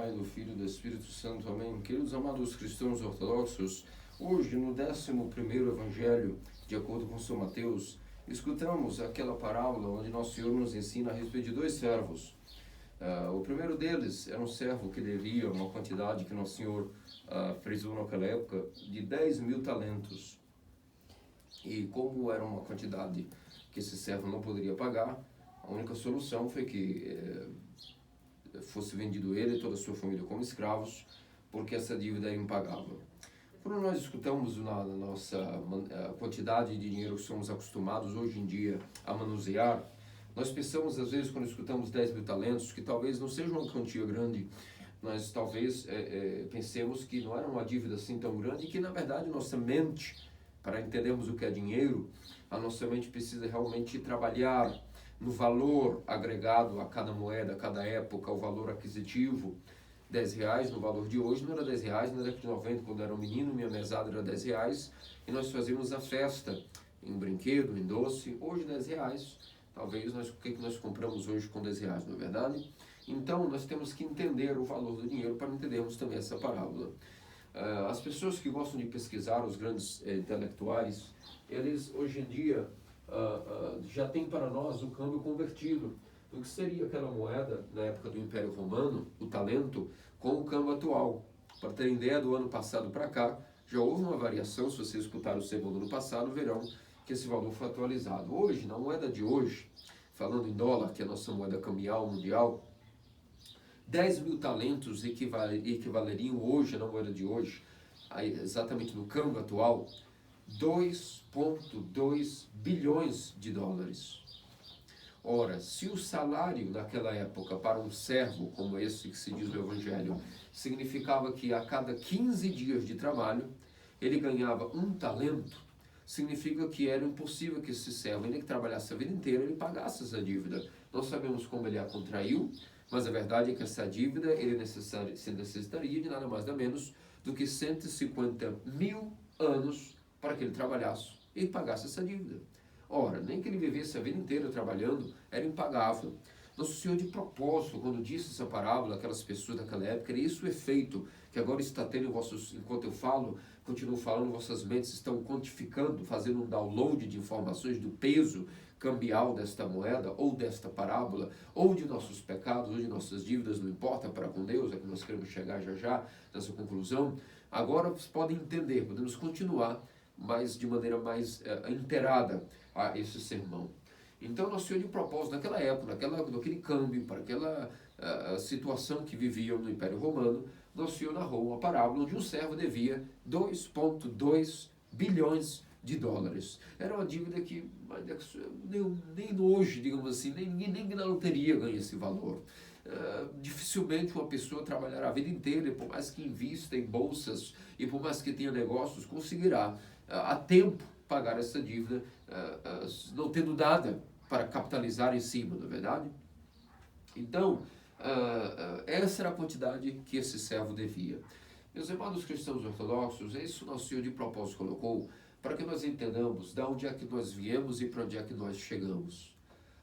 Pai, do Filho e do Espírito Santo. Amém. Queridos amados cristãos ortodoxos, hoje no 11º Evangelho, de acordo com São Mateus, escutamos aquela parábola onde Nosso Senhor nos ensina a respeito de dois servos. O primeiro deles era um servo que devia uma quantidade que Nosso Senhor frisou naquela época de 10.000 talentos. E como era uma quantidade que esse servo não poderia pagar, a única solução foi que fosse vendido ele e toda a sua família como escravos, porque essa dívida era impagável. Quando nós escutamos na nossa quantidade de dinheiro que somos acostumados hoje em dia a manusear, nós pensamos às vezes, quando escutamos 10.000 talentos, que talvez não seja uma quantia grande. Nós talvez pensemos que não era uma dívida assim tão grande e que na verdade nossa mente, para entendermos o que é dinheiro, a nossa mente precisa realmente trabalhar no valor agregado a cada moeda, a cada época, o valor aquisitivo. R$10 no valor de hoje não era R$10, na década de 90, quando eu era um menino, minha mesada era R$10 e nós fazíamos a festa em brinquedo, em doce. Hoje R$10, talvez o que nós compramos hoje com R$10, não é verdade? Então nós temos que entender o valor do dinheiro para entendermos também essa parábola. As pessoas que gostam de pesquisar, os grandes intelectuais, eles hoje em dia já tem para nós o câmbio convertido do que seria aquela moeda na época do Império Romano, o talento, com o câmbio atual. Para terem ideia, do ano passado para cá, já houve uma variação. Se vocês escutaram o segundo ano passado, verão que esse valor foi atualizado. Hoje, na moeda de hoje, falando em dólar, que é a nossa moeda cambial mundial, 10.000 talentos equivaleriam hoje, na moeda de hoje, exatamente no câmbio atual, 2,2 bilhões de dólares. Ora, se o salário naquela época para um servo, como esse que se diz no Evangelho, significava que a cada 15 dias de trabalho ele ganhava um talento, significa que era impossível que esse servo, ainda que trabalhasse a vida inteira, ele pagasse essa dívida. Não sabemos como ele a contraiu, mas a verdade é que essa dívida ele necessitaria de nada mais nada menos do que 150.000 anos para que ele trabalhasse e pagasse essa dívida. Ora, nem que ele vivesse a vida inteira trabalhando, era impagável. Nosso Senhor, de propósito, quando disse essa parábola, aquelas pessoas daquela época, era isso o efeito que agora está tendo em vossos, enquanto eu falo, continuo falando, vossas mentes estão quantificando, fazendo um download de informações do peso cambial desta moeda, ou desta parábola, ou de nossos pecados, ou de nossas dívidas, não importa, para com Deus, é que nós queremos chegar já nessa conclusão. Agora vocês podem entender, podemos continuar, mas de maneira mais inteirada a esse sermão. Então, Nosso Senhor, de propósito, naquela época, naquele câmbio, para aquela situação que viviam no Império Romano, Nosso Senhor narrou uma parábola onde um servo devia 2,2 bilhões de dólares. Era uma dívida que nem hoje, digamos assim, nem na loteria ganha esse valor. Dificilmente uma pessoa trabalhará a vida inteira, e por mais que invista em bolsas e por mais que tenha negócios, conseguirá a tempo pagar essa dívida, não tendo nada para capitalizar em cima, não é verdade? Então, essa era a quantidade que esse servo devia. Meus amados cristãos ortodoxos, isso Nosso Senhor de propósito colocou para que nós entendamos de onde é que nós viemos e para onde é que nós chegamos.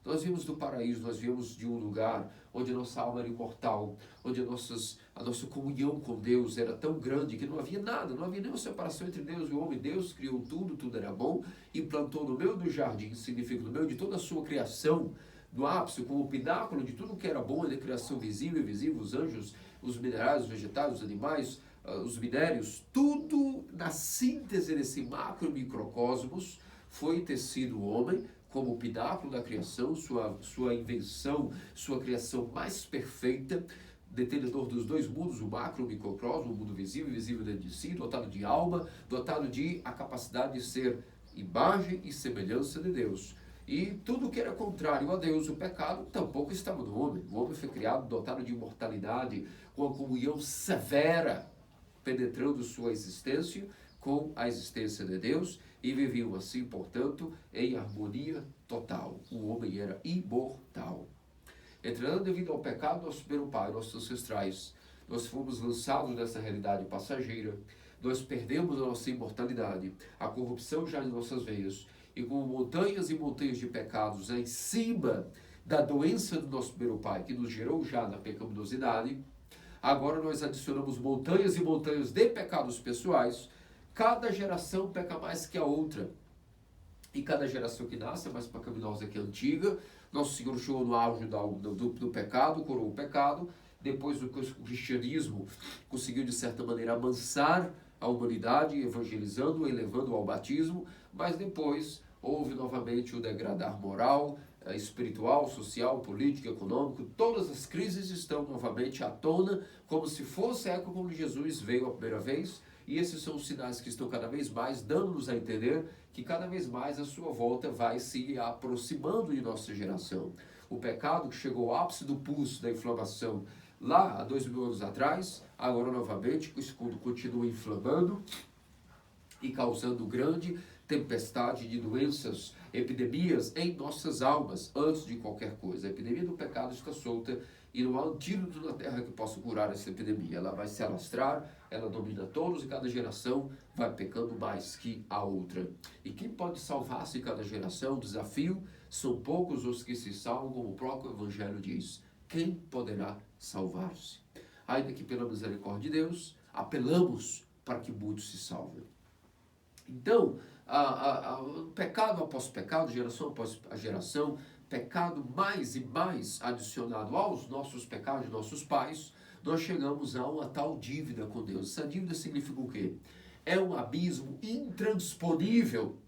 Nós viemos do paraíso, nós viemos de um lugar onde a nossa alma era imortal, onde a nossa comunhão com Deus era tão grande que não havia nada, não havia nenhuma separação entre Deus e o homem. Deus criou tudo, tudo era bom, e plantou no meio do jardim, significa no meio de toda a sua criação, do ápice, como o pináculo de tudo que era bom, da criação visível e invisível, os anjos, os minerais, os vegetais, os animais, os minérios, tudo na síntese desse macro microcosmos foi tecido o homem como o pináculo da criação, sua invenção, sua criação mais perfeita, detenedor dos dois mundos, o macro e o microcosmo, o mundo visível e invisível dentro de si, dotado de alma, dotado de a capacidade de ser imagem e semelhança de Deus. E tudo que era contrário a Deus, o pecado, tampouco estava no homem. O homem foi criado dotado de imortalidade, com a comunhão severa, penetrando sua existência com a existência de Deus, e viviam assim, portanto, em harmonia total. O homem era imortal. Entretanto, devido ao pecado, nosso primeiro pai, nossos ancestrais, nós fomos lançados nessa realidade passageira, nós perdemos a nossa imortalidade, a corrupção já em nossas veias, e com montanhas e montanhas de pecados em cima da doença do nosso primeiro pai, que nos gerou já na pecaminosidade, agora nós adicionamos montanhas e montanhas de pecados pessoais. Cada geração peca mais que a outra. E cada geração que nasce é mais pecaminosa que a antiga. Nosso Senhor chegou no auge do pecado, curou o pecado. Depois o cristianismo conseguiu, de certa maneira, amansar a humanidade, evangelizando, elevando ao batismo. Mas depois houve novamente o degradar moral, espiritual, social, político, econômico. Todas as crises estão novamente à tona, como se fosse a época quando Jesus veio a primeira vez. E esses são os sinais que estão cada vez mais dando-nos a entender que cada vez mais a sua volta vai se aproximando de nossa geração. O pecado que chegou ao ápice do pulso da inflamação lá há 2000 anos atrás, agora novamente continua inflamando e causando grande tempestade de doenças, epidemias em nossas almas, antes de qualquer coisa. A epidemia do pecado está solta e não há antídoto na terra que possa curar essa epidemia. Ela vai se alastrar, ela domina todos e cada geração vai pecando mais que a outra. E quem pode salvar-se em cada geração? O desafio são poucos os que se salvam, como o próprio Evangelho diz. Quem poderá salvar-se? Ainda que pela misericórdia de Deus, apelamos para que muitos se salvem. Então, pecado após pecado, geração após geração, pecado mais e mais adicionado aos nossos pecados de nossos pais, nós chegamos a uma tal dívida com Deus. Essa dívida significa o quê? É um abismo intransponível.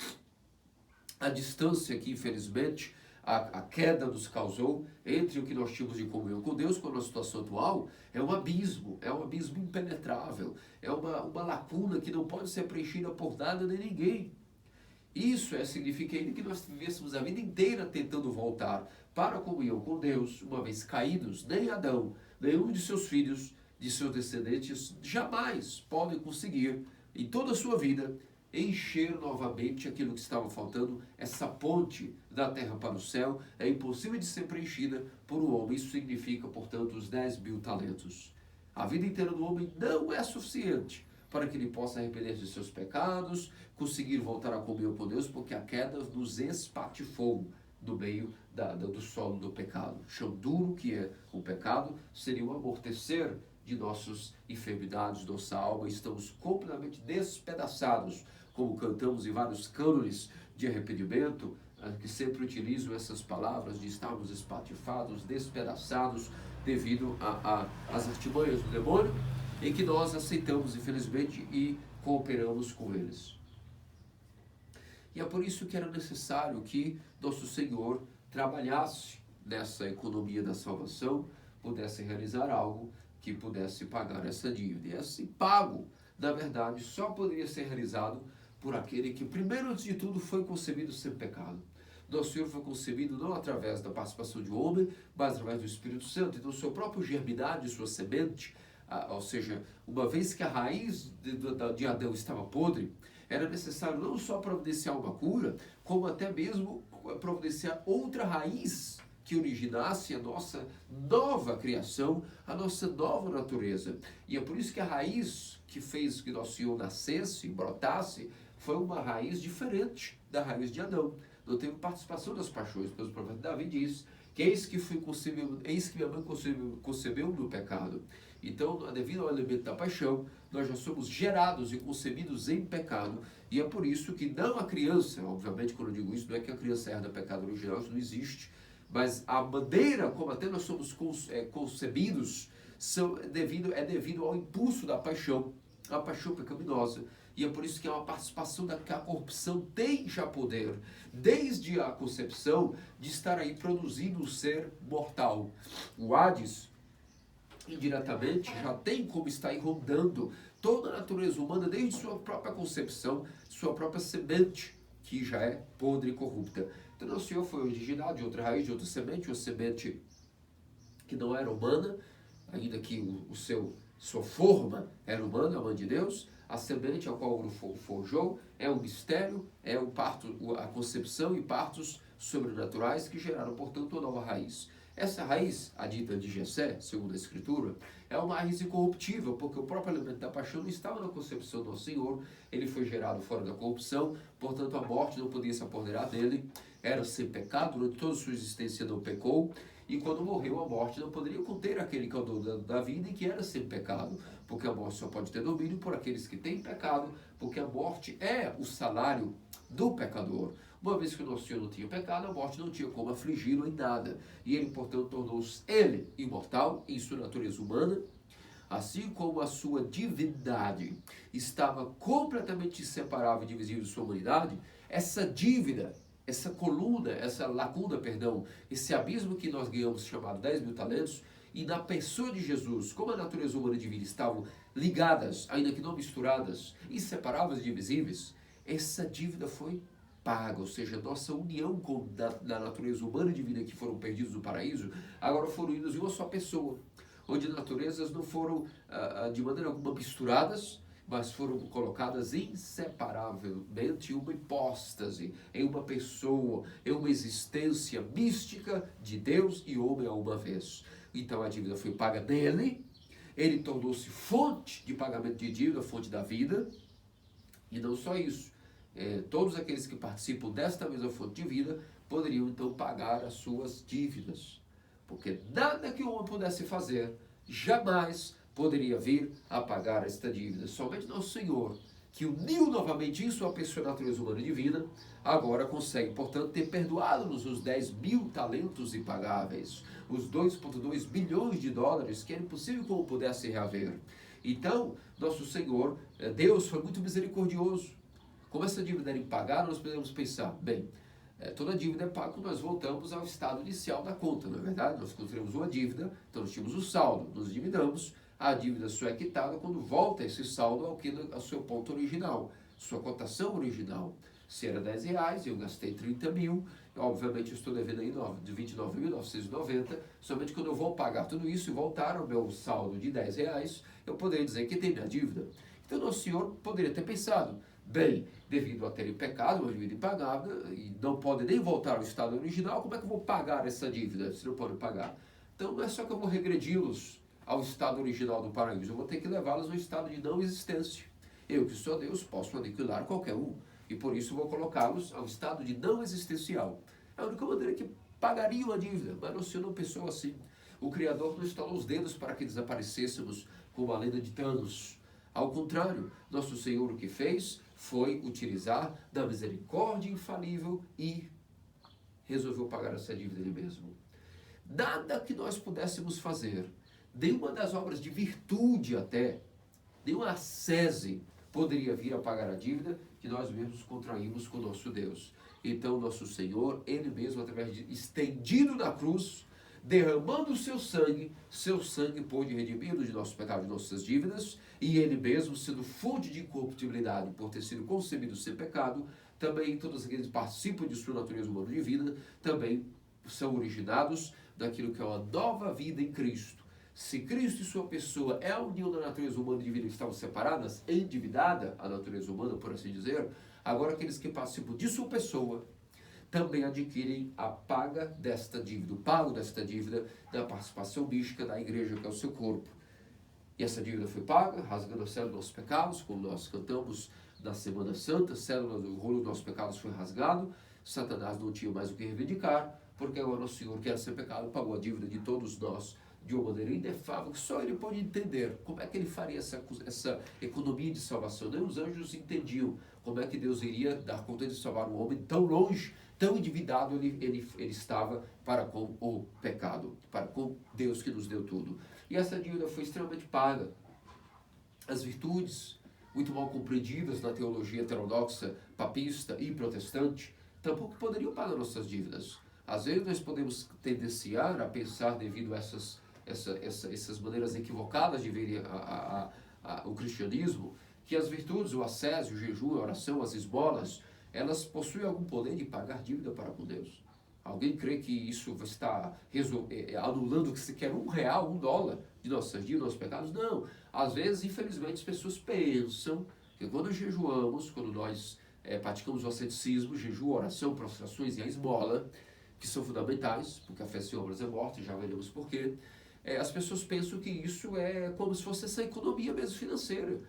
A distância que, infelizmente, a queda nos causou entre o que nós tínhamos de comunhão com Deus com a nossa situação atual, é um abismo impenetrável, é uma lacuna que não pode ser preenchida por nada nem ninguém. Isso significa ainda que nós vivêssemos a vida inteira tentando voltar para a comunhão com Deus, uma vez caídos, nem Adão, nenhum de seus filhos, de seus descendentes, jamais podem conseguir, em toda a sua vida, encher novamente aquilo que estava faltando. Essa ponte da terra para o céu é impossível de ser preenchida por um homem. Isso significa, portanto, os 10.000 talentos. A vida inteira do homem não é suficiente para que ele possa arrepender de seus pecados, conseguir voltar a comunhão com Deus, porque a queda nos espatifou no meio do solo do pecado. Chão duro que é o pecado seria o amortecer de nossas enfermidades, nossa alma. Estamos completamente despedaçados, como cantamos em vários cânones de arrependimento, que sempre utilizam essas palavras de estarmos espatifados, despedaçados, devido às artimanhas do demônio, em que nós aceitamos, infelizmente, e cooperamos com eles. E é por isso que era necessário que nosso Senhor trabalhasse nessa economia da salvação, pudesse realizar algo que pudesse pagar essa dívida. E esse pago, na verdade, só poderia ser realizado por aquele que, primeiro de tudo, foi concebido sem pecado. Nosso Senhor foi concebido não através da participação de um homem, mas através do Espírito Santo. Então, sua própria germidade, sua semente, ou seja, uma vez que a raiz de Adão estava podre, era necessário não só providenciar uma cura, como até mesmo providenciar outra raiz que originasse a nossa nova criação, a nossa nova natureza. E é por isso que a raiz que fez que nosso Senhor nascesse, brotasse, foi uma raiz diferente da raiz de Adão. Não teve participação das paixões, pois o profeta Davi diz que eis que minha mãe concebeu no pecado. Então, devido ao elemento da paixão, nós já somos gerados e concebidos em pecado, e é por isso que não a criança, obviamente quando eu digo isso, não é que a criança herda pecado original, isso não existe, mas a maneira como até nós somos concebidos é devido ao impulso da paixão, a paixão pecaminosa. E é por isso que é uma participação que a corrupção tem já poder, desde a concepção, de estar aí produzindo um ser mortal. O Hades, indiretamente, já tem como estar aí rondando toda a natureza humana, desde sua própria concepção, sua própria semente, que já é podre e corrupta. Então, o Senhor foi originado de outra raiz, de outra semente, uma semente que não era humana, ainda que sua forma era humana, a mãe de Deus. A semente ao qual o forjou é um mistério, é a concepção e partos sobrenaturais que geraram, portanto, a nova raiz. Essa raiz, a dita de Jessé, segundo a Escritura, é uma raiz incorruptível, porque o próprio elemento da paixão não estava na concepção do Senhor, ele foi gerado fora da corrupção, portanto a morte não podia se apoderar dele, era sem pecado, durante toda a sua existência não pecou, e quando morreu, a morte não poderia conter aquele que é o dono da vida e que era sem pecado, porque a morte só pode ter domínio por aqueles que têm pecado, porque a morte é o salário do pecador. Uma vez que o nosso Senhor não tinha pecado, a morte não tinha como afligi-lo em nada, e ele, portanto, tornou-se ele imortal em sua natureza humana, assim como a sua divindade estava completamente inseparável e divisível de sua humanidade. Essa dívida, essa coluna, essa lacuna, perdão, esse abismo que nós ganhamos chamado 10.000 talentos, e na pessoa de Jesus, como a natureza humana e divina estavam ligadas, ainda que não misturadas, inseparáveis e divisíveis, essa dívida foi paga, ou seja, nossa união com da natureza humana e divina que foram perdidos no paraíso, agora foram unidos em uma só pessoa, onde naturezas não foram de maneira alguma misturadas, mas foram colocadas inseparavelmente em uma hipóstase, em uma pessoa, em uma existência mística de Deus e homem a uma vez. Então a dívida foi paga nele, ele tornou-se fonte de pagamento de dívida, fonte da vida, e não só isso, todos aqueles que participam desta mesma fonte de vida poderiam então pagar as suas dívidas, porque nada que o homem pudesse fazer jamais poderia vir a pagar esta dívida. Somente nosso Senhor, que uniu novamente em sua pessoa a natureza humana e divina, agora consegue, portanto, ter perdoado-nos os 10.000 talentos impagáveis, os 2,2 bilhões de dólares que era impossível que o homem pudesse reaver. Então, nosso Senhor, Deus, foi muito misericordioso. Como essa dívida era impagável, nós podemos pensar, bem, toda dívida é paga quando nós voltamos ao estado inicial da conta, não é verdade? Nós construímos uma dívida, então nós tínhamos o saldo, nos endividamos, a dívida só é quitada quando volta esse saldo ao seu ponto original, sua cotação original. Se era R$10 e eu gastei 30.000, obviamente eu estou devendo aí de 29.990, somente quando eu vou pagar tudo isso e voltar ao meu saldo de R$10, eu poderia dizer que tem minha dívida. Então nosso Senhor poderia ter pensado, bem, devido a terem pecado, uma dívida impagável, e não pode nem voltar ao estado original, como é que eu vou pagar essa dívida, se não podem pagar? Então não é só que eu vou regredi-los ao estado original do paraíso, eu vou ter que levá-los ao estado de não existência. Eu, que sou Deus, posso aniquilar qualquer um, e por isso vou colocá-los ao estado de não existencial. É a única maneira que pagariam a dívida, mas o Senhor não pensou assim. O Criador não estalou os dedos para que desaparecêssemos como a lenda de Thanos. Ao contrário, nosso Senhor o que fez foi utilizar da misericórdia infalível e resolveu pagar essa dívida ele mesmo. Nada que nós pudéssemos fazer, nenhuma das obras de virtude até, nenhuma ascese poderia vir a pagar a dívida que nós mesmos contraímos com o nosso Deus. Então nosso Senhor, Ele mesmo, através de estendido na cruz, derramando o seu sangue pôde redimir-nos de nossos pecados e nossas dívidas, e Ele mesmo, sendo fonte de incorruptibilidade, por ter sido concebido sem pecado, também todos aqueles que participam de sua natureza humana e divina, também são originados daquilo que é uma nova vida em Cristo. Se Cristo e sua pessoa é a união da natureza humana e divina que estavam separadas, endividada a natureza humana, por assim dizer, agora aqueles que participam de sua pessoa também adquirem a paga desta dívida, o pago desta dívida da participação mística da igreja, que é o seu corpo. E essa dívida foi paga, rasgando a célula dos nossos pecados, como nós cantamos na Semana Santa, a célula do rolo dos nossos pecados foi rasgado, Satanás não tinha mais o que reivindicar, porque agora o Senhor, que era sem pecado, pagou a dívida de todos nós de uma maneira inefável, que só Ele pode entender como é que Ele faria essa economia de salvação. Nem os anjos entendiam como é que Deus iria dar conta de salvar um homem tão longe, tão endividado ele estava para com o pecado, para com Deus que nos deu tudo. E essa dívida foi extremamente paga. As virtudes, muito mal compreendidas na teologia heterodoxa, papista e protestante, tampouco poderiam pagar nossas dívidas. Às vezes nós podemos tendenciar a pensar, devido a essas maneiras equivocadas de ver o cristianismo, que as virtudes, o ascese, o jejum, a oração, as esmolas, elas possuem algum poder de pagar dívida para com Deus. Alguém crê que isso está anulando que sequer R$1, $1 de nossas dívidas, nossos pecados? Não. Às vezes, infelizmente, as pessoas pensam que quando jejuamos, quando nós praticamos o asceticismo, jejum, oração, prostrações e a esmola, que são fundamentais, porque a fé sem obras é morta, já veremos por quê, as pessoas pensam que isso é como se fosse essa economia mesmo financeira.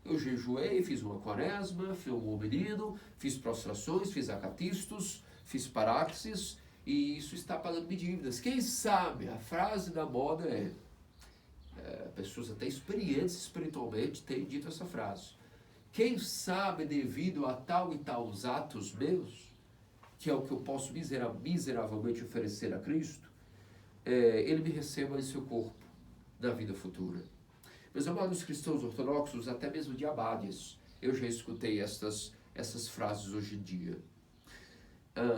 Eu jejuei, fiz uma quaresma, fui um menino, fiz prostrações, fiz acatistos, fiz paráxis, e isso está pagando dívidas. Quem sabe, a frase da moda pessoas até experientes espiritualmente têm dito essa frase. Quem sabe, devido a tal e tais atos meus, que é o que eu posso miseravelmente oferecer a Cristo, ele me receba em seu corpo na vida futura. Meus amados cristãos ortodoxos, até mesmo de abades, eu já escutei essas frases hoje em dia.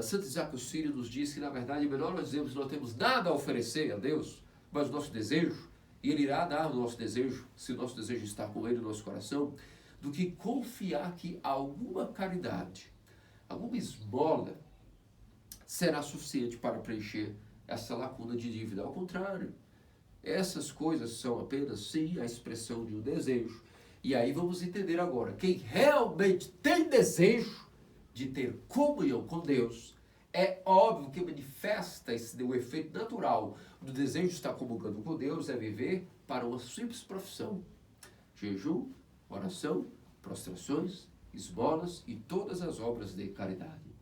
Santo Isaac Sírio nos diz que, na verdade, melhor nós dizemos que não temos nada a oferecer a Deus, mas o nosso desejo, e Ele irá dar o nosso desejo, se o nosso desejo está com Ele no nosso coração, do que confiar que alguma caridade, alguma esmola, será suficiente para preencher essa lacuna de dívida. Ao contrário, essas coisas são apenas, sim, a expressão de um desejo. E aí vamos entender agora, quem realmente tem desejo de ter comunhão com Deus, é óbvio que manifesta o efeito natural do desejo de estar comungando com Deus, é viver para uma simples profissão. Jejum, oração, prostrações, esmolas e todas as obras de caridade.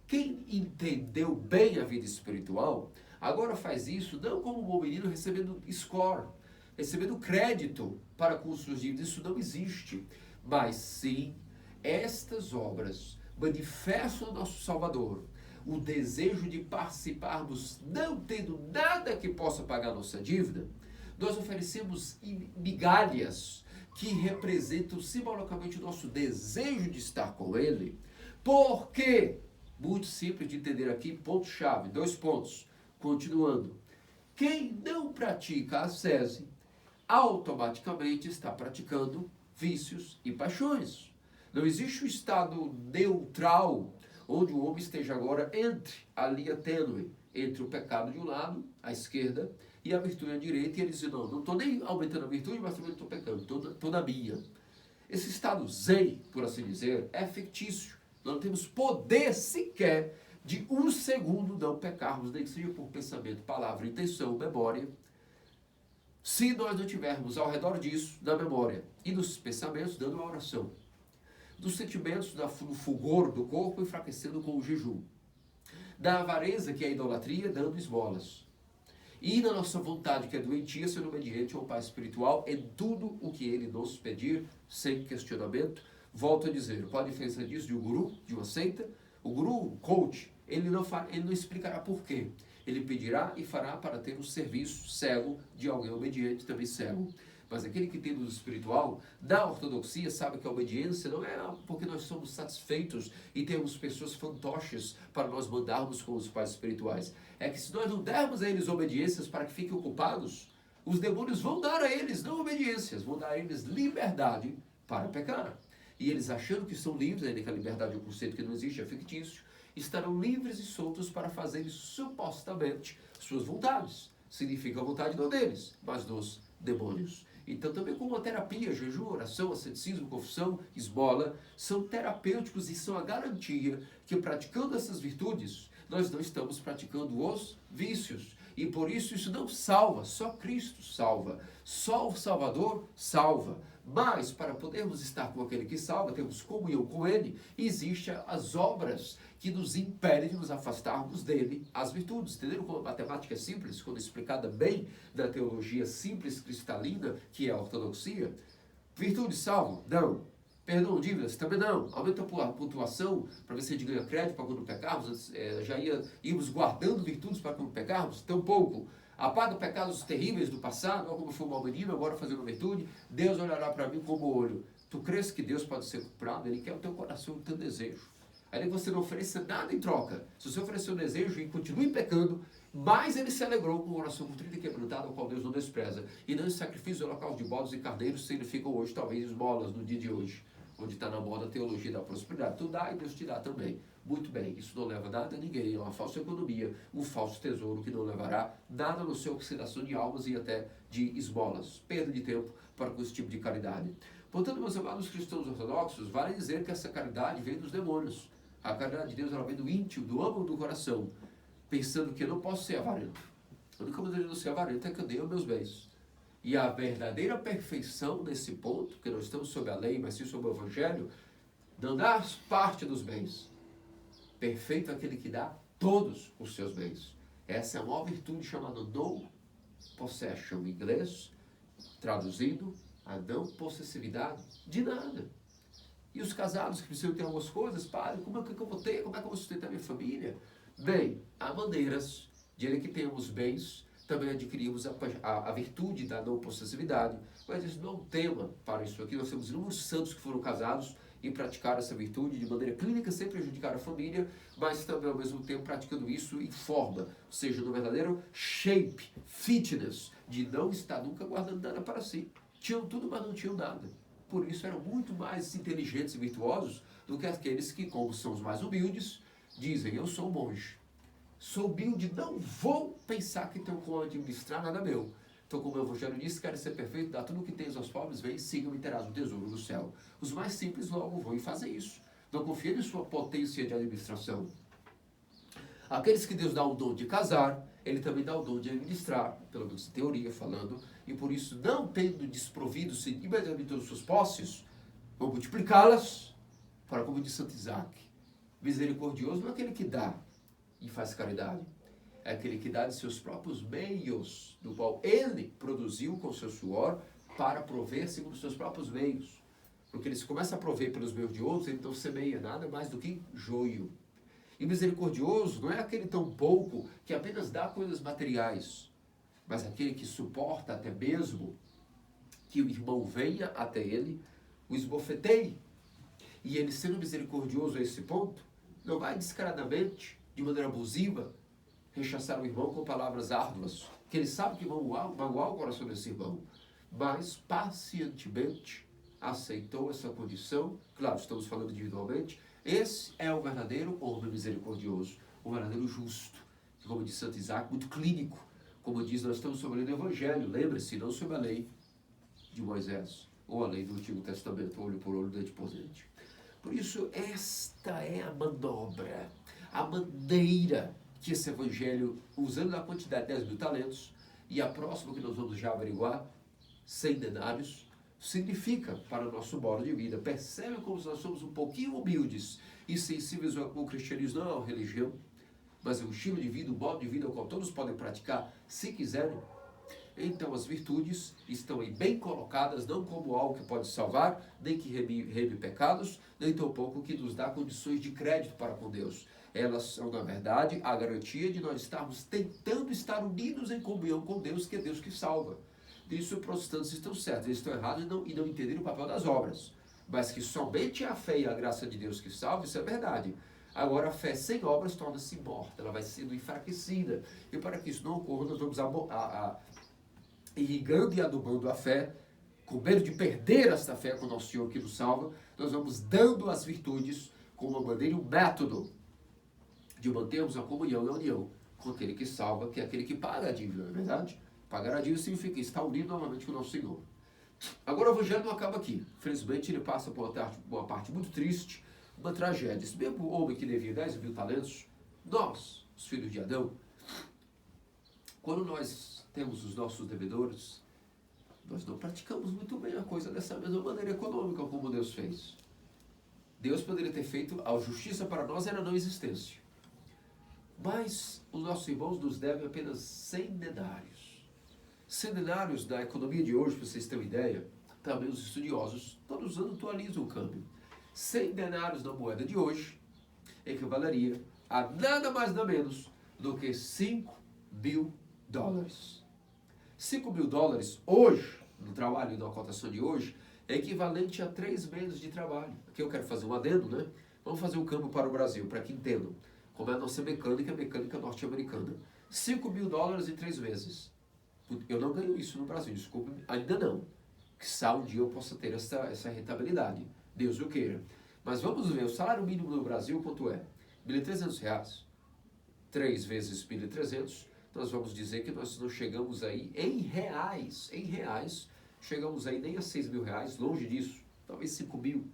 Quem entendeu bem a vida espiritual, agora faz isso não como um bom menino recebendo score, recebendo crédito para com suas dívidas. Isso não existe. Mas sim, estas obras manifestam no nosso Salvador o desejo de participarmos, não tendo nada que possa pagar nossa dívida. Nós oferecemos migalhas que representam simbolicamente o nosso desejo de estar com Ele. Porque, muito simples de entender aqui, ponto-chave, 2 pontos. Continuando, quem não pratica a ascese, automaticamente está praticando vícios e paixões. Não existe um estado neutral, onde o homem esteja agora entre a linha tênue, entre o pecado de um lado, à esquerda, e a virtude à direita, e ele diz, não estou nem aumentando a virtude, mas também não estou pecando, estou na minha. Esse estado zen, por assim dizer, é fictício. Nós não temos poder sequer de 1 segundo não pecarmos, nem que seja por pensamento, palavra, intenção, memória, se nós não tivermos ao redor disso, na memória e nos pensamentos, dando uma oração. Dos sentimentos, no fulgor do corpo, enfraquecendo com o jejum. Da avareza, que é a idolatria, dando esmolas. E na nossa vontade, que é doentia, sendo obediente ao Pai espiritual, em tudo o que Ele nos pedir, sem questionamento. Volto a dizer, qual a diferença disso de um guru, de uma seita? O guru, o coach, ele não explicará por quê. Ele pedirá e fará para ter um serviço cego de alguém obediente, também cego. Mas aquele que tem luz espiritual, da ortodoxia, sabe que a obediência não é porque nós somos satisfeitos e temos pessoas fantoches para nós mandarmos com os pais espirituais. É que se nós não dermos a eles obediências para que fiquem ocupados, os demônios vão dar a eles não obediências, vão dar a eles liberdade para pecar. E eles, achando que são livres, ainda que a liberdade é um conceito que não existe, é fictício, estarão livres e soltos para fazerem supostamente suas vontades. Significa a vontade não deles, mas dos demônios. Então, também como a terapia, jejum, oração, asceticismo, confissão, esmola, são terapêuticos e são a garantia que, praticando essas virtudes, nós não estamos praticando os vícios. E por isso não salva, só Cristo salva. Só o Salvador salva. Mas, para podermos estar com aquele que salva, temos comunhão com Ele, existem as obras que nos impedem de nos afastarmos dele, as virtudes. Entenderam como a matemática é simples, quando explicada bem da teologia simples cristalina, que é a ortodoxia? Virtudes salvam? Não. Perdão dívidas? Também não. Aumenta a pontuação para ver se a gente ganha crédito para quando pecarmos. Íamos guardando virtudes para quando pecarmos? Tampouco. Apaga pecados terríveis do passado, como foi um mau menino, agora fazendo virtude. Deus olhará para mim como olho. Tu crês que Deus pode ser comprado? Ele quer o teu coração, o teu desejo. Aí você não ofereça nada em troca. Se você oferecer o desejo e continue pecando, mais ele se alegrou com o coração contrito e quebrantado, ao qual Deus não despreza. E não sacrifício holocausto de bodes e carneiros significam hoje, talvez, esmolas no dia de hoje, onde está na moda a teologia da prosperidade. Tu dá e Deus te dá também. Muito bem, isso não leva nada a ninguém, é uma falsa economia, um falso tesouro que não levará nada no seu oxidação de almas e até de esmolas. Perda de tempo para com esse tipo de caridade. Portanto, meus amados cristãos ortodoxos, vale dizer que essa caridade vem dos demônios. A caridade de Deus ela vem do íntimo, do âmago do coração, pensando que eu não posso ser avarento. A única maneira de não ser avarento é que eu dei os meus bens. E a verdadeira perfeição nesse ponto, porque nós estamos sob a lei, mas sim sob o Evangelho, não dá parte dos bens. Perfeito é aquele que dá todos os seus bens. Essa é a maior virtude chamada no possession, em inglês, traduzindo, a não possessividade de nada. E os casados que precisam ter algumas coisas, padre, como é que eu vou ter? Como é que eu vou sustentar minha família? Bem, há maneiras de ele que tenhamos bens, também adquirimos a virtude da não possessividade, mas isso não é um tema para isso aqui. Nós temos inúmeros santos que foram casados e praticaram essa virtude de maneira clínica, sem prejudicar a família, mas também ao mesmo tempo praticando isso em forma, ou seja, no verdadeiro shape, fitness, de não estar nunca guardando nada para si. Tinham tudo, mas não tinham nada. Por isso eram muito mais inteligentes e virtuosos do que aqueles que, como são os mais humildes, dizem, eu sou um monge. Sou humilde, não vou pensar que tenho como administrar nada meu. Então, como o Evangelho diz, quero ser perfeito, dá tudo o que tens aos pobres, vem, sigam e terás o tesouro do céu. Os mais simples logo vão e fazem isso. Não confiem em sua potência de administração. Aqueles que Deus dá o dom de casar, Ele também dá o dom de administrar, pelo menos em teoria falando, e por isso, não tendo desprovido-se imediatamente todas as suas posses, vão multiplicá-las, para como diz Santo Isaac. Misericordioso não é aquele que dá e faz caridade, é aquele que dá de seus próprios meios, do qual ele produziu com seu suor, para prover segundo os seus próprios meios. Porque ele se começa a prover pelos meios de outros, ele não semeia nada mais do que joio. E misericordioso não é aquele tão pouco que apenas dá coisas materiais, mas aquele que suporta até mesmo que o irmão venha até ele, o esbofeteie. E ele, sendo misericordioso a esse ponto, não vai descaradamente, de maneira abusiva, rechaçar o irmão com palavras árduas, que ele sabe que vão magoar o coração desse irmão, mas pacientemente aceitou essa condição. Claro, estamos falando individualmente. Esse é o verdadeiro homem misericordioso, o verdadeiro justo, como diz Santo Isaac, muito clínico. Como diz, nós estamos sobre o Evangelho, lembre-se, não sobre a lei de Moisés, ou a lei do Antigo Testamento, olho por olho, dente por dente. Por isso, esta é a manobra, a maneira que esse Evangelho, usando a quantidade de 10 mil talentos, e a próxima que nós vamos já averiguar, 100 denários, significa para o nosso modo de vida. Percebe como nós somos um pouquinho humildes e sensíveis ao cristianismo, não à religião, mas é um estilo de vida, um modo de vida ao qual todos podem praticar se quiserem. Então as virtudes estão aí bem colocadas, não como algo que pode salvar, nem que reme pecados, nem tampouco que nos dá condições de crédito para com Deus. Elas são, na verdade, a garantia de nós estarmos tentando estar unidos em comunhão com Deus, que é Deus que salva. Isso os protestantes estão certos, eles estão errados e não entenderam o papel das obras. Mas que somente a fé e a graça de Deus que salva, isso é verdade. Agora, a fé sem obras torna-se morta, ela vai sendo enfraquecida. E para que isso não ocorra, nós vamos irrigando e adubando a fé, com medo de perder esta fé com o nosso Senhor que nos salva, nós vamos dando as virtudes como uma maneira, um método de mantermos a comunhão e a união com aquele que salva, que é aquele que paga a dívida, não é verdade? Pagar a dívida significa estar unido novamente com o nosso Senhor. Agora o Evangelho não acaba aqui. Infelizmente ele passa por uma parte muito triste, uma tragédia. Esse mesmo homem que devia 10 mil talentos, nós, os filhos de Adão, quando nós temos os nossos devedores, nós não praticamos muito bem a coisa dessa mesma maneira econômica como Deus fez. Deus poderia ter feito, a justiça para nós era a não existência. Mas os nossos irmãos nos devem apenas 100 denários. 100 denários da economia de hoje, para vocês terem uma ideia, também os estudiosos, todos os anos atualizam o câmbio. 100 denários da moeda de hoje equivaleria a nada mais nada menos do que 5 mil dólares. 5 mil dólares hoje, no trabalho da cotação de hoje, é equivalente a 3 meses de trabalho. Aqui eu quero fazer um adendo, né? Vamos fazer um câmbio para o Brasil, para que entendam como é a nossa mecânica norte-americana. 5 mil dólares em 3 meses. Eu não ganho isso no Brasil, desculpe, ainda não. Quizá um dia eu possa ter essa rentabilidade, Deus o queira. Mas vamos ver, o salário mínimo no Brasil quanto é? R$ 1.300. 3 vezes 1.300, nós vamos dizer que nós não chegamos aí em reais, chegamos aí nem a 6 mil reais, longe disso, talvez 5 mil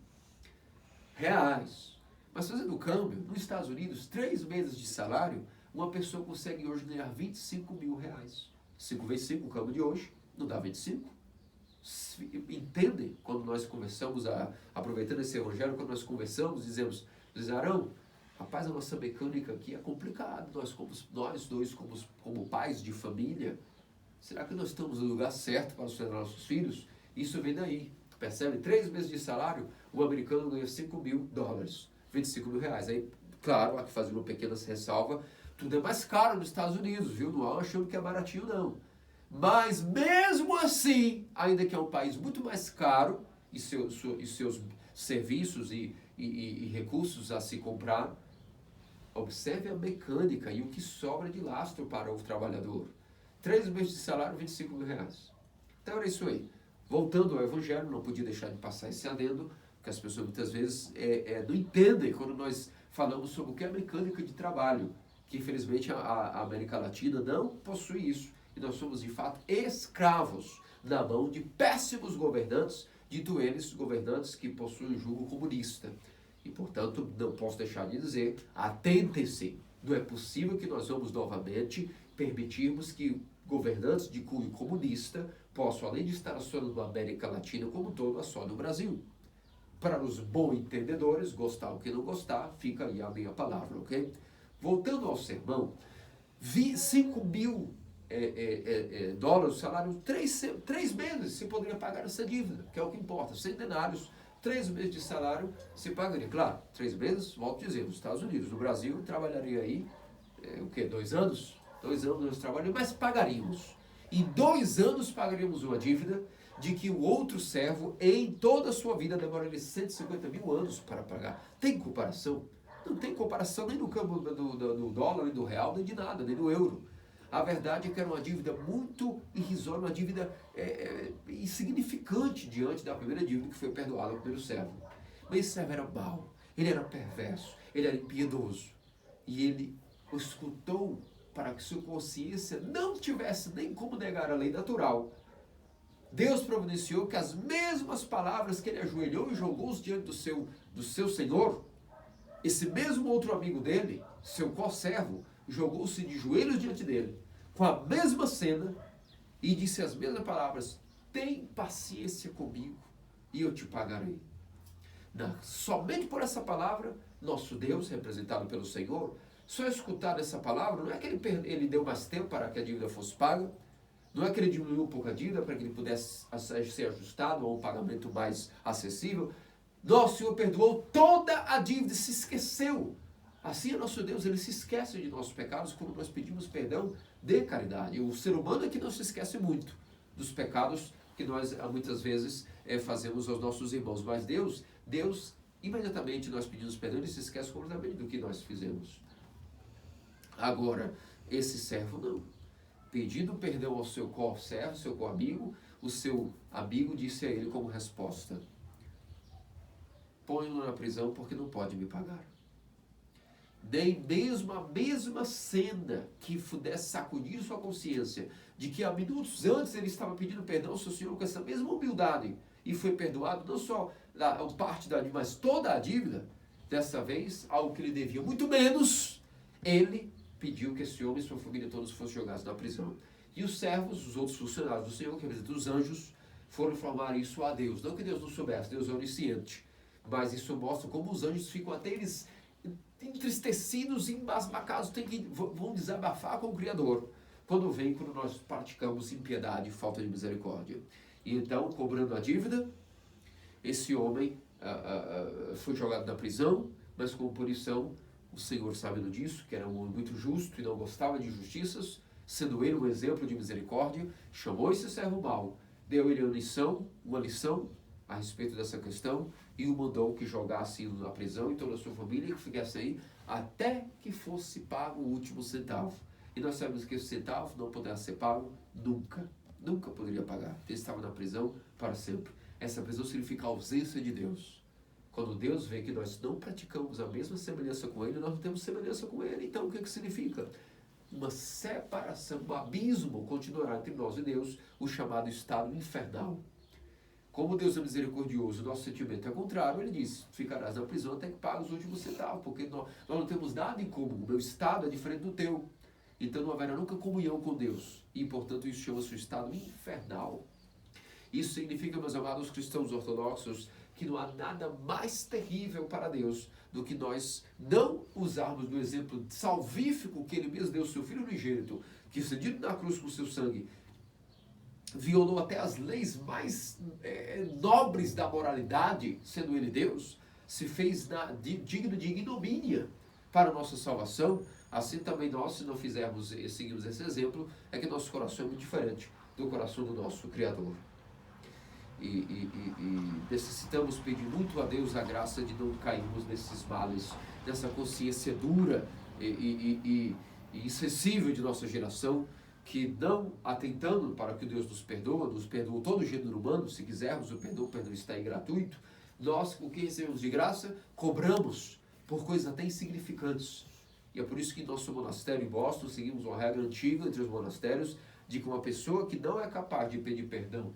reais. Mas fazendo o câmbio, nos Estados Unidos, 3 meses de salário, uma pessoa consegue hoje ganhar 25 mil reais. 5 vezes 5, o câmbio de hoje, não dá 25. Entendem quando nós conversamos, aproveitando esse evangelho, quando nós conversamos, dizemos, Arão, Rapaz, a nossa mecânica aqui é complicado. Nós dois, como pais de família, será que nós estamos no lugar certo para sustentar nossos filhos? Isso vem daí. Percebe? 3 meses de salário, o americano ganha $5.000, R$ 25.000. Aí, claro, aqui fazendo uma pequena ressalva, tudo é mais caro nos Estados Unidos, viu? Não é achando que é baratinho, não. Mas mesmo assim, ainda que é um país muito mais caro, e seus serviços e recursos a se comprar, observe a mecânica e o que sobra de lastro para o trabalhador. 3 meses de salário, R$ 25.000. Então era isso aí. Voltando ao Evangelho, não podia deixar de passar esse adendo, porque as pessoas muitas vezes não entendem quando nós falamos sobre o que é mecânica de trabalho, que infelizmente a América Latina não possui isso. E nós somos de fato escravos na mão de péssimos governantes, dito eles governantes que possuem o jugo comunista. E portanto não posso deixar de dizer, atentem-se, não é possível que nós vamos novamente permitirmos que governantes de cunho comunista possam, além de estar assolando a América Latina como um todo, assolam o Brasil. Para os bons entendedores, gostar ou que não gostar, fica aí a minha palavra, ok? Voltando ao sermão, $5.000 o salário, 3 meses você poderia pagar essa dívida, que é o que importa, 100 denários, 3 meses de salário se pagaria. Claro, 3 meses, volto a dizer, nos Estados Unidos, no Brasil, trabalharia aí, 2 anos? 2 anos nós trabalharíamos, mas pagaríamos. Em 2 anos pagaríamos uma dívida de que o outro servo, em toda a sua vida, demoraria 150.000 anos para pagar. Tem comparação? Não tem comparação nem no campo do dólar, nem do real, nem de nada, nem do euro. A verdade é que era uma dívida muito irrisória, uma dívida insignificante diante da primeira dívida que foi perdoada ao primeiro servo. Mas esse servo era mau, ele era perverso, ele era impiedoso. E ele o escutou para que sua consciência não tivesse nem como negar a lei natural. Deus providenciou que as mesmas palavras que ele ajoelhou e jogou-os diante do seu Senhor, esse mesmo outro amigo dele, seu co-servo, jogou-se de joelhos diante dele, com a mesma cena, e disse as mesmas palavras: tem paciência comigo e eu te pagarei. Somente por essa palavra, nosso Deus, representado pelo Senhor, só escutar essa palavra, não é que ele deu mais tempo para que a dívida fosse paga, não é que ele diminuiu um pouco a dívida para que ele pudesse ser ajustado a um pagamento mais acessível. Nosso Senhor perdoou toda a dívida, se esqueceu. Assim é nosso Deus, ele se esquece de nossos pecados quando nós pedimos perdão de caridade. O ser humano é que não se esquece muito dos pecados que nós muitas vezes fazemos aos nossos irmãos. Mas Deus, imediatamente nós pedimos perdão, ele se esquece completamente do que nós fizemos. Agora, esse servo não. Pedindo perdão ao seu co-servo, seu co-amigo, o seu amigo disse a ele como resposta: põe-no na prisão porque não pode me pagar. Nem mesmo a mesma cena que pudesse sacudir sua consciência de que há minutos antes ele estava pedindo perdão ao seu Senhor com essa mesma humildade e foi perdoado não só parte da dívida, mas toda a dívida. Dessa vez, algo que ele devia muito menos, ele pediu que esse homem e sua família todos fossem jogados na prisão. E os servos, os outros funcionários do Senhor, que representam os anjos, foram informar isso a Deus. Não que Deus não soubesse, Deus é onisciente, mas isso mostra como os anjos ficam até eles entristecidos e embasbacados, vão desabafar com o Criador quando nós praticamos impiedade e falta de misericórdia. E então, cobrando a dívida, esse homem foi jogado na prisão, mas como punição, o Senhor, sabendo disso, que era um homem muito justo e não gostava de injustiças, sendo ele um exemplo de misericórdia, chamou esse servo mau, deu ele uma lição a respeito dessa questão, e o mandou que jogasse na prisão e toda a sua família, que ficasse aí até que fosse pago o último centavo. E nós sabemos que esse centavo não poderá ser pago nunca. Nunca poderia pagar. Ele estava na prisão para sempre. Essa prisão significa a ausência de Deus. Quando Deus vê que nós não praticamos a mesma semelhança com Ele, nós não temos semelhança com Ele. Então o que significa? Uma separação, um abismo continuará entre nós e Deus, o chamado estado infernal. Como Deus é misericordioso, nosso sentimento é contrário, ele diz: ficarás na prisão até que pagues os últimos centavos, porque nós não temos nada em comum, o meu estado é diferente do teu. Então não haverá nunca comunhão com Deus. E, portanto, isso chama-se o estado infernal. Isso significa, meus amados cristãos ortodoxos, que não há nada mais terrível para Deus do que nós não usarmos do exemplo salvífico que Ele mesmo deu, seu Filho unigênito, que cedido na cruz com seu sangue, violou até as leis mais nobres da moralidade, sendo Ele Deus, se fez digno de ignomínia para a nossa salvação. Assim também nós, se não fizermos e seguirmos esse exemplo, é que nosso coração é muito diferente do coração do nosso Criador. E necessitamos pedir muito a Deus a graça de não cairmos nesses males, nessa consciência dura e insensível de nossa geração, que não atentando para que Deus nos perdoa todo o gênero humano. Se quisermos o perdão está aí gratuito. Nós, o que recebemos de graça, cobramos por coisas até insignificantes. E é por isso que em nosso monastério em Boston seguimos uma regra antiga entre os monastérios, de que uma pessoa que não é capaz de pedir perdão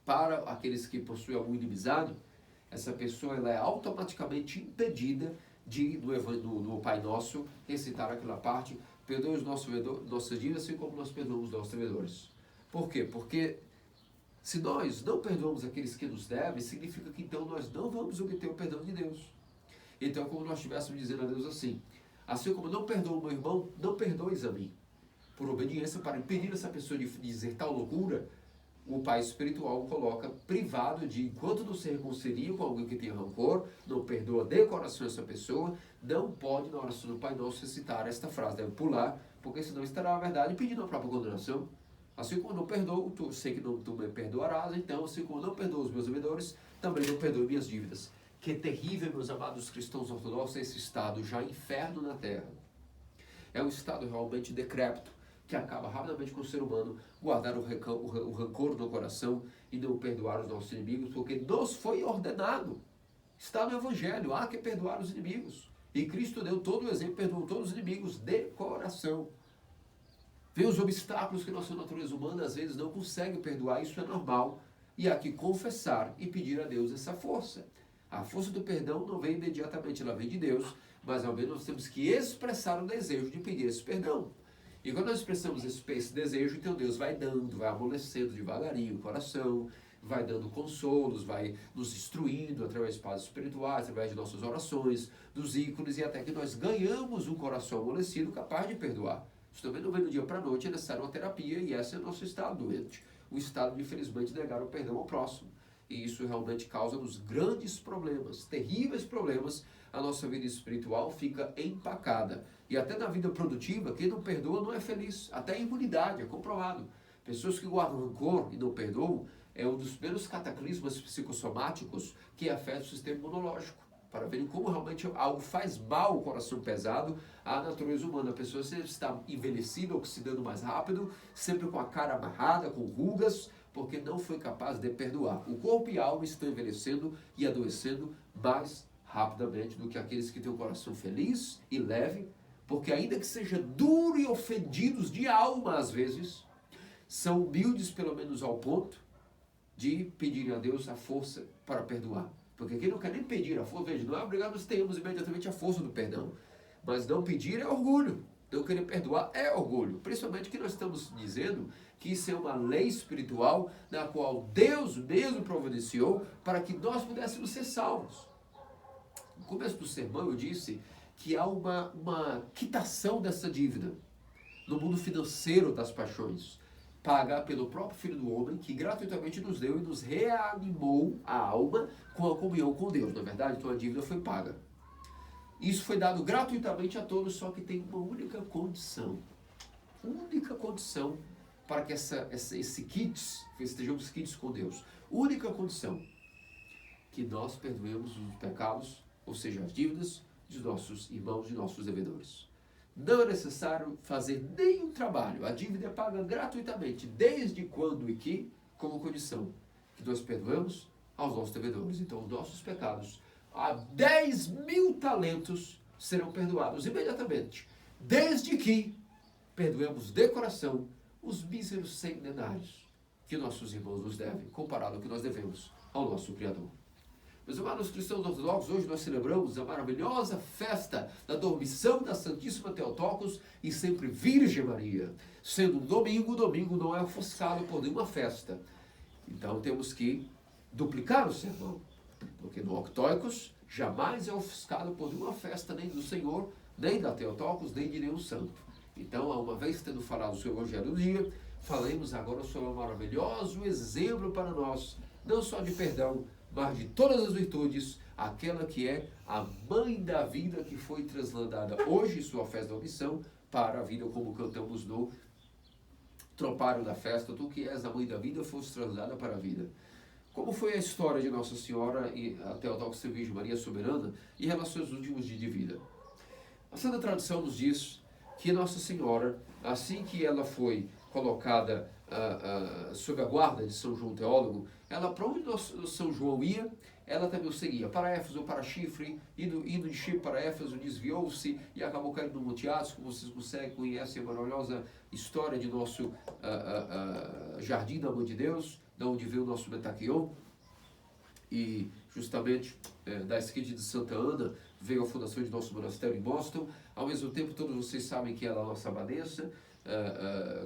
para aqueles que possuem alguma inimizade, essa pessoa ela é automaticamente impedida de, no Pai Nosso, recitar aquela parte: perdoe os nossas dívidas, assim como nós perdoamos os nossos devedores. Por quê? Porque se nós não perdoamos aqueles que nos devem, significa que então nós não vamos obter o perdão de Deus. Então é como nós estivéssemos dizendo a Deus assim como não perdoo o meu irmão, não perdoes a mim. Por obediência, para impedir essa pessoa de dizer tal loucura, o pai espiritual o coloca privado de, enquanto não se reconcilia com alguém que tem rancor, não perdoa de coração essa pessoa, não pode, na oração do Pai Nosso, citar esta frase, deve pular, porque senão estará, na verdade, pedindo a própria condenação. Assim como não perdoo, tu sei que não tu me perdoarás, então, assim como não perdoo os meus devedores, também não perdoo minhas dívidas. Que terrível, meus amados cristãos ortodoxos, esse estado, já inferno na terra. É um estado realmente decrépito, que acaba rapidamente com o ser humano guardar o rancor no coração e não perdoar os nossos inimigos, porque nos foi ordenado. Está no Evangelho, há que perdoar os inimigos. E Cristo deu todo o exemplo, perdoou todos os inimigos de coração. Vê os obstáculos que nossa natureza humana às vezes não consegue perdoar, isso é normal. E há que confessar e pedir a Deus essa força. A força do perdão não vem imediatamente, ela vem de Deus, mas ao menos nós temos que expressar o desejo de pedir esse perdão. E quando nós expressamos esse desejo, então Deus vai dando, vai amolecendo devagarinho o coração, vai dando consolos, vai nos instruindo através de espaços espirituais, através de nossas orações, dos ícones, e até que nós ganhamos um coração amolecido capaz de perdoar. Isso também não vem do dia para a noite, é necessário uma terapia, e esse é o nosso estado doente. O estado de, infelizmente, negar o perdão ao próximo. E isso realmente causa-nos grandes problemas, terríveis problemas. A nossa vida espiritual fica empacada. E até na vida produtiva, quem não perdoa não é feliz. Até a imunidade, é comprovado. Pessoas que guardam rancor e não perdoam é um dos primeiros cataclismas psicossomáticos que afeta o sistema imunológico. Para verem como realmente algo faz mal ao coração pesado à natureza humana. A pessoa sempre está envelhecida, oxidando mais rápido, sempre com a cara amarrada, com rugas, porque não foi capaz de perdoar. O corpo e a alma estão envelhecendo e adoecendo mais rapidamente do que aqueles que têm o coração feliz e leve, porque ainda que seja duro e ofendidos de alma às vezes, são humildes pelo menos ao ponto de pedirem a Deus a força para perdoar. Porque quem não quer nem pedir a força, veja, não é obrigado nós tenhamos imediatamente a força do perdão, mas não pedir é orgulho. Não querer perdoar é orgulho. Principalmente que nós estamos dizendo que isso é uma lei espiritual na qual Deus mesmo providenciou para que nós pudéssemos ser salvos. No começo do sermão eu disse que há uma quitação dessa dívida no mundo financeiro das paixões, paga pelo próprio Filho do Homem, que gratuitamente nos deu e nos reanimou a alma com a comunhão com Deus. Na verdade, então a dívida foi paga. Isso foi dado gratuitamente a todos, só que tem uma única condição para que estejamos quites com Deus. Única condição, que nós perdoemos os pecados, ou seja, as dívidas dos nossos irmãos e nossos devedores. Não é necessário fazer nenhum trabalho, a dívida é paga gratuitamente, desde quando e que, como condição, que nós perdoamos aos nossos devedores. Então, os nossos pecados, a 10.000 talentos serão perdoados imediatamente, desde que perdoemos de coração os míseros 100 denários que nossos irmãos nos devem, comparado ao que nós devemos ao nosso Criador. Meus amados cristãos ortodoxos, hoje nós celebramos a maravilhosa festa da dormição da Santíssima Theotokos e sempre Virgem Maria. Sendo um domingo, o domingo não é ofuscado por nenhuma festa. Então temos que duplicar o sermão, porque no Octóicos jamais é ofuscado por nenhuma festa, nem do Senhor, nem da Theotokos, nem de nenhum santo. Então, uma vez tendo falado sobre o Evangelho do dia, falemos agora sobre um maravilhoso exemplo para nós, não só de perdão, mas de todas as virtudes, aquela que é a mãe da vida que foi transladada hoje, sua festa da missão, para a vida, como cantamos no Tropário da Festa, tu que és a mãe da vida, foste transladada para a vida. Como foi a história de Nossa Senhora e a Theotokos Virgem Maria Soberana em relação aos últimos dias de vida? A Santa Tradição nos diz que Nossa Senhora, assim que ela foi colocada sob a guarda de São João Teólogo, ela, para onde São João ia, ela também o seguia. Para Éfeso, para Chifre, indo de Chifre para Éfeso, desviou-se e acabou caindo no Monte Atos, como vocês conhecem a maravilhosa história de nosso Jardim do Amor de Deus, de onde veio o nosso Metaquion, e justamente da esquina de Santa Ana veio a fundação de nosso monastério em Boston. Ao mesmo tempo, todos vocês sabem que ela é a nossa abadesa,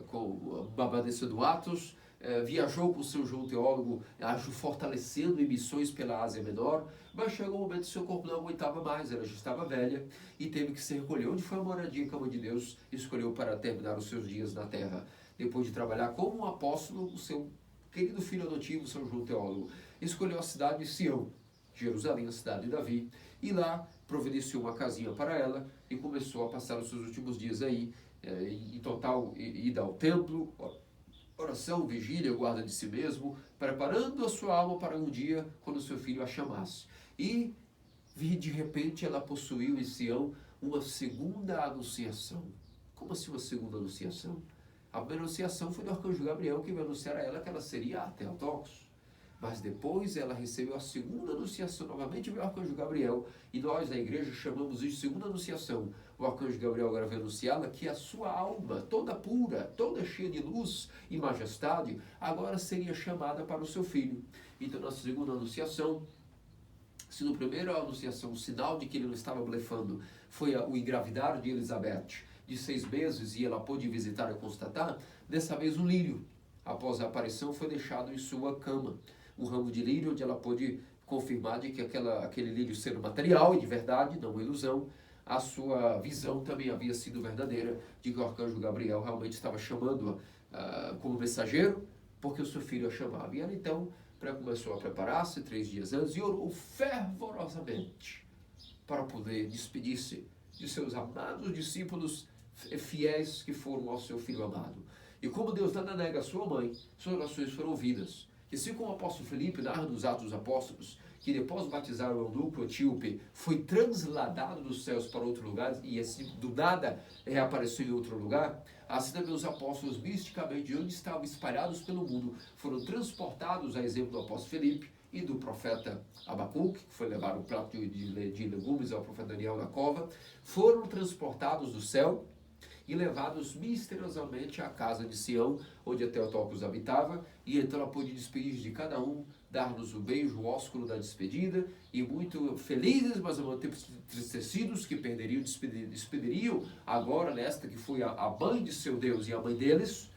com a abadesa do Atos, viajou com o São João Teólogo, fortalecendo em missões pela Ásia Menor, mas chegou um momento que seu corpo não aguentava mais, ela já estava velha e teve que se recolher. Onde foi a moradia que a Mãe de Deus escolheu para terminar os seus dias na terra? Depois de trabalhar como um apóstolo, o seu querido filho adotivo, São João Teólogo, escolheu a cidade de Sião, Jerusalém, a cidade de Davi, e lá providenciou uma casinha para ela e começou a passar os seus últimos dias aí, em total ida ao templo, oração, vigília, guarda de si mesmo, preparando a sua alma para um dia quando seu filho a chamasse. E de repente ela possuiu em Sião uma segunda anunciação. Como assim uma segunda anunciação? A primeira anunciação foi do arcanjo Gabriel, que veio anunciar a ela que ela seria a Theotokos. Mas depois ela recebeu a segunda anunciação, novamente veio o arcanjo Gabriel, e nós, na igreja, chamamos isso de segunda anunciação. O arcanjo Gabriel agora veio anunciá-la que a sua alma, toda pura, toda cheia de luz e majestade, agora seria chamada para o seu filho. Então, na segunda anunciação, se no primeiro anunciação o sinal de que ele não estava blefando foi o engravidar de Elizabeth de 6 meses e ela pôde visitar e constatar, dessa vez o lírio, após a aparição, foi deixado em sua cama. Um ramo de lírio onde ela pôde confirmar de que aquele lírio sendo material e de verdade, não ilusão, a sua visão também havia sido verdadeira, de que o arcanjo Gabriel realmente estava chamando-a como mensageiro, porque o seu filho a chamava. E ela então começou a preparar-se 3 dias antes e orou fervorosamente para poder despedir-se de seus amados discípulos fiéis que foram ao seu filho amado. E como Deus nada nega a sua mãe, suas orações foram ouvidas. E assim como o apóstolo Felipe narra nos Atos dos Apóstolos, que depois de batizar o eunuco etíope, foi transladado dos céus para outro lugar, e assim do nada reapareceu em outro lugar, assim também os apóstolos misticamente, de onde estavam espalhados pelo mundo, foram transportados, a exemplo do apóstolo Felipe e do profeta Abacuque, que foi levar um prato de legumes ao profeta Daniel na cova, foram transportados do céu e levados misteriosamente à casa de Sião, onde a Theotokos habitava, e então ela pôde despedir de cada um, dar-nos o beijo, o ósculo da despedida, e muito felizes, mas ao mesmo tempo entristecidos, que despediriam agora nesta que foi a mãe de seu Deus e a mãe deles,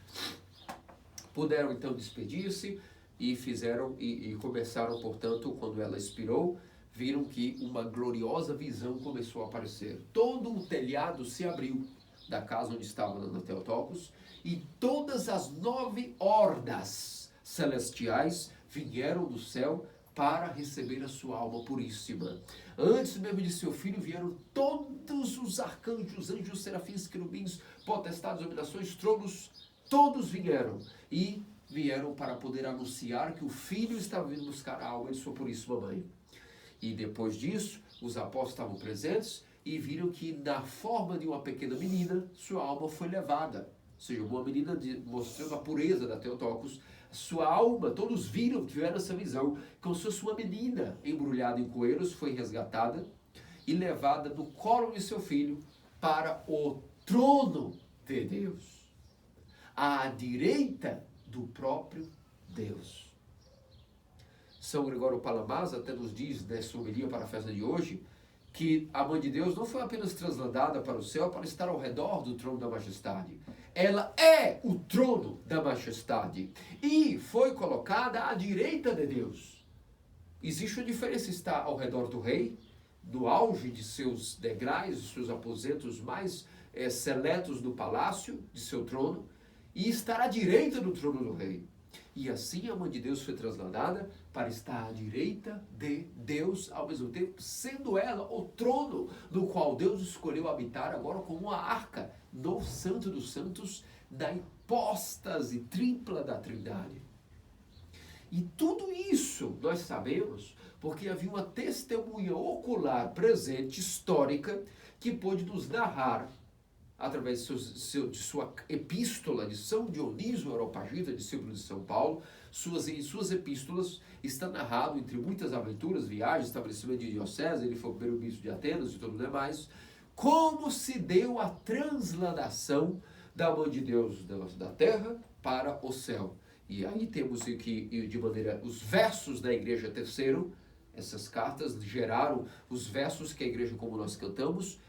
puderam então despedir-se e fizeram e começaram, portanto, quando ela expirou, viram que uma gloriosa visão começou a aparecer. Todo o telhado se abriu da casa onde estava na Theotokos, e todas as 9 hordas celestiais vieram do céu para receber a sua alma puríssima. Antes mesmo de seu filho vieram todos os arcanjos, anjos, serafins, querubins, potestades, dominações, tronos, todos vieram. E vieram para poder anunciar que o filho estava vindo buscar a alma de sua puríssima mãe. E depois disso, os apóstolos estavam presentes e viram que na forma de uma pequena menina, sua alma foi levada. Ou seja, uma menina mostrando a pureza da Theotokos, sua alma, todos viram, tiveram essa visão, como se fosse uma menina embrulhada em coeiros, foi resgatada e levada do colo de seu filho para o trono de Deus, à direita do próprio Deus. São Gregório Palamares até nos diz, nessa homilia para a festa de hoje, que a mãe de Deus não foi apenas transladada para o céu para estar ao redor do trono da majestade. Ela é o trono da majestade e foi colocada à direita de Deus. Existe uma diferença, está ao redor do rei, no auge de seus degraus, de seus aposentos mais seletos do palácio, de seu trono, e estar à direita do trono do rei. E assim a mãe de Deus foi trasladada para estar à direita de Deus, ao mesmo tempo sendo ela o trono no qual Deus escolheu habitar agora como uma arca no Santo dos Santos, da hipóstase tripla da Trindade. E tudo isso nós sabemos porque havia uma testemunha ocular presente, histórica, que pôde nos narrar, através de sua epístola de São Dionísio Areopagita, discípulo de São Paulo, em suas epístolas está narrado, entre muitas aventuras, viagens, estabelecimento de diocese, ele foi o primeiro bispo de Atenas e tudo demais, como se deu a transladação da mãe de Deus da terra para o céu. E aí temos aqui, de maneira, os versos da Igreja Terceiro, essas cartas geraram os versos que a igreja, como nós cantamos,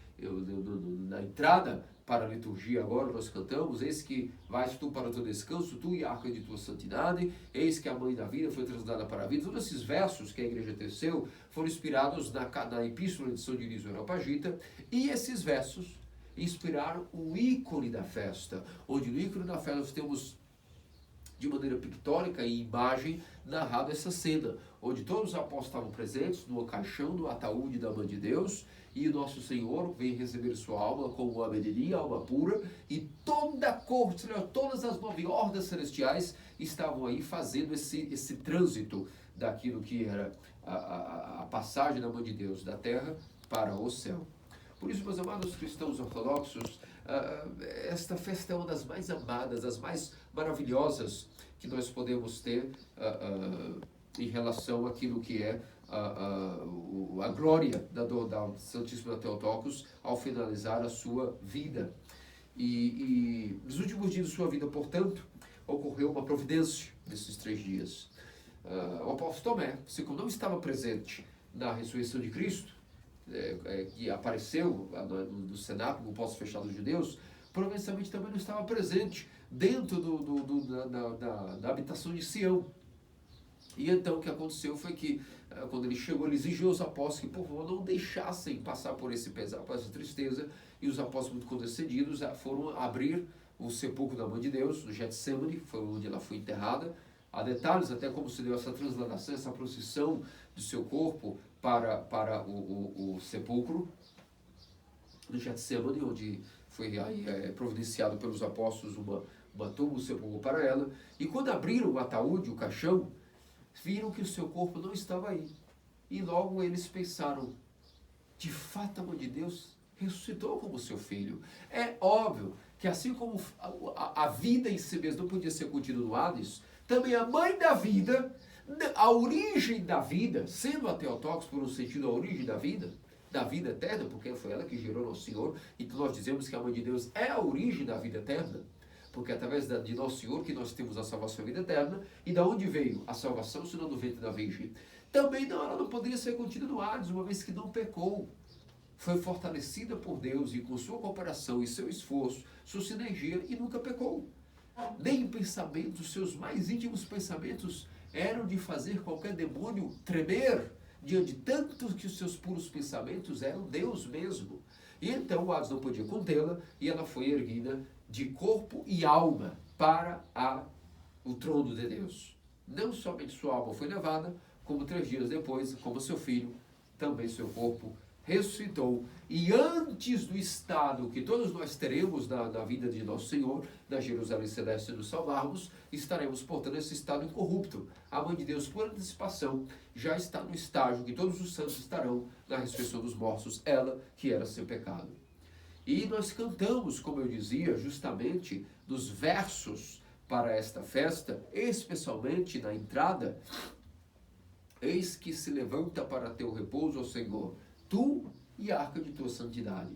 na entrada para a liturgia agora nós cantamos: eis que vais tu para o teu descanso, tu e a arca de tua santidade, eis que a mãe da vida foi trasladada para a vida. Todos esses versos que a igreja teceu foram inspirados na epístola de São Dionísio Areopagita, e esses versos inspiraram o ícone da festa, onde no ícone da festa nós temos, de maneira pictórica e imagem, narrado essa cena, onde todos os apóstolos estavam presentes no caixão do ataúde da mãe de Deus, e o nosso Senhor vem receber sua alma como uma menina, alma pura, e toda a corte, todas as 9 hordas celestiais estavam aí fazendo esse trânsito daquilo que era a passagem da mãe de Deus da terra para o céu. Por isso, meus amados cristãos ortodoxos, esta festa é uma das mais amadas, das mais maravilhosas que nós podemos ter em relação àquilo que é a glória da Santíssima Theotokos ao finalizar a sua vida. E nos últimos dias de sua vida, portanto, ocorreu uma providência nesses 3 dias. O apóstolo Tomé, como não estava presente na ressurreição de Cristo, que apareceu no cenáculo, no poço fechado dos judeus, provavelmente também não estava presente dentro da habitação de Sião. E então o que aconteceu foi que, quando ele chegou, ele exigiu aos apóstolos que, por favor, não deixassem passar por esse pesar, por essa tristeza, e os apóstolos, muito condescendidos, foram abrir o sepulcro da mãe de Deus, no Getsemane, foi onde ela foi enterrada. Há detalhes até como se deu essa transladação, essa procissão do seu corpo para o sepulcro do Getsemane, onde foi aí, providenciado pelos apóstolos uma tumba, um sepulcro para ela. E quando abriram o ataúde, o caixão, viram que o seu corpo não estava aí. E logo eles pensaram: de fato a mãe de Deus ressuscitou como seu filho. É óbvio que assim como a vida em si mesma não podia ser contida no Hades, também a mãe da vida, a origem da vida, sendo a Theotokos por um sentido a origem da vida eterna, porque foi ela que gerou nosso Senhor, então nós dizemos que a mãe de Deus é a origem da vida eterna, porque é através de nosso Senhor que nós temos a salvação e a vida eterna. E da onde veio a salvação, senão do ventre da Virgem? Também ela não poderia ser contida no Hades, uma vez que não pecou. Foi fortalecida por Deus e com sua cooperação e seu esforço, sua sinergia, e nunca pecou. Nem em pensamentos, seus mais íntimos pensamentos eram de fazer qualquer demônio tremer, diante de tanto que os seus puros pensamentos eram Deus mesmo. E então o Hades não podia contê-la, e ela foi erguida de corpo e alma para o trono de Deus. Não somente sua alma foi levada, como 3 dias depois, como seu filho, também seu corpo ressuscitou. E antes do estado que todos nós teremos na vida de nosso Senhor, da Jerusalém Celeste, nos salvarmos, estaremos, portanto, nesse estado incorrupto. A mãe de Deus, por antecipação, já está no estágio que todos os santos estarão na ressurreição dos mortos, ela que era sem pecado. E nós cantamos, como eu dizia, justamente nos versos para esta festa, especialmente na entrada: eis que se levanta para teu repouso, ó Senhor, tu e a arca de tua santidade.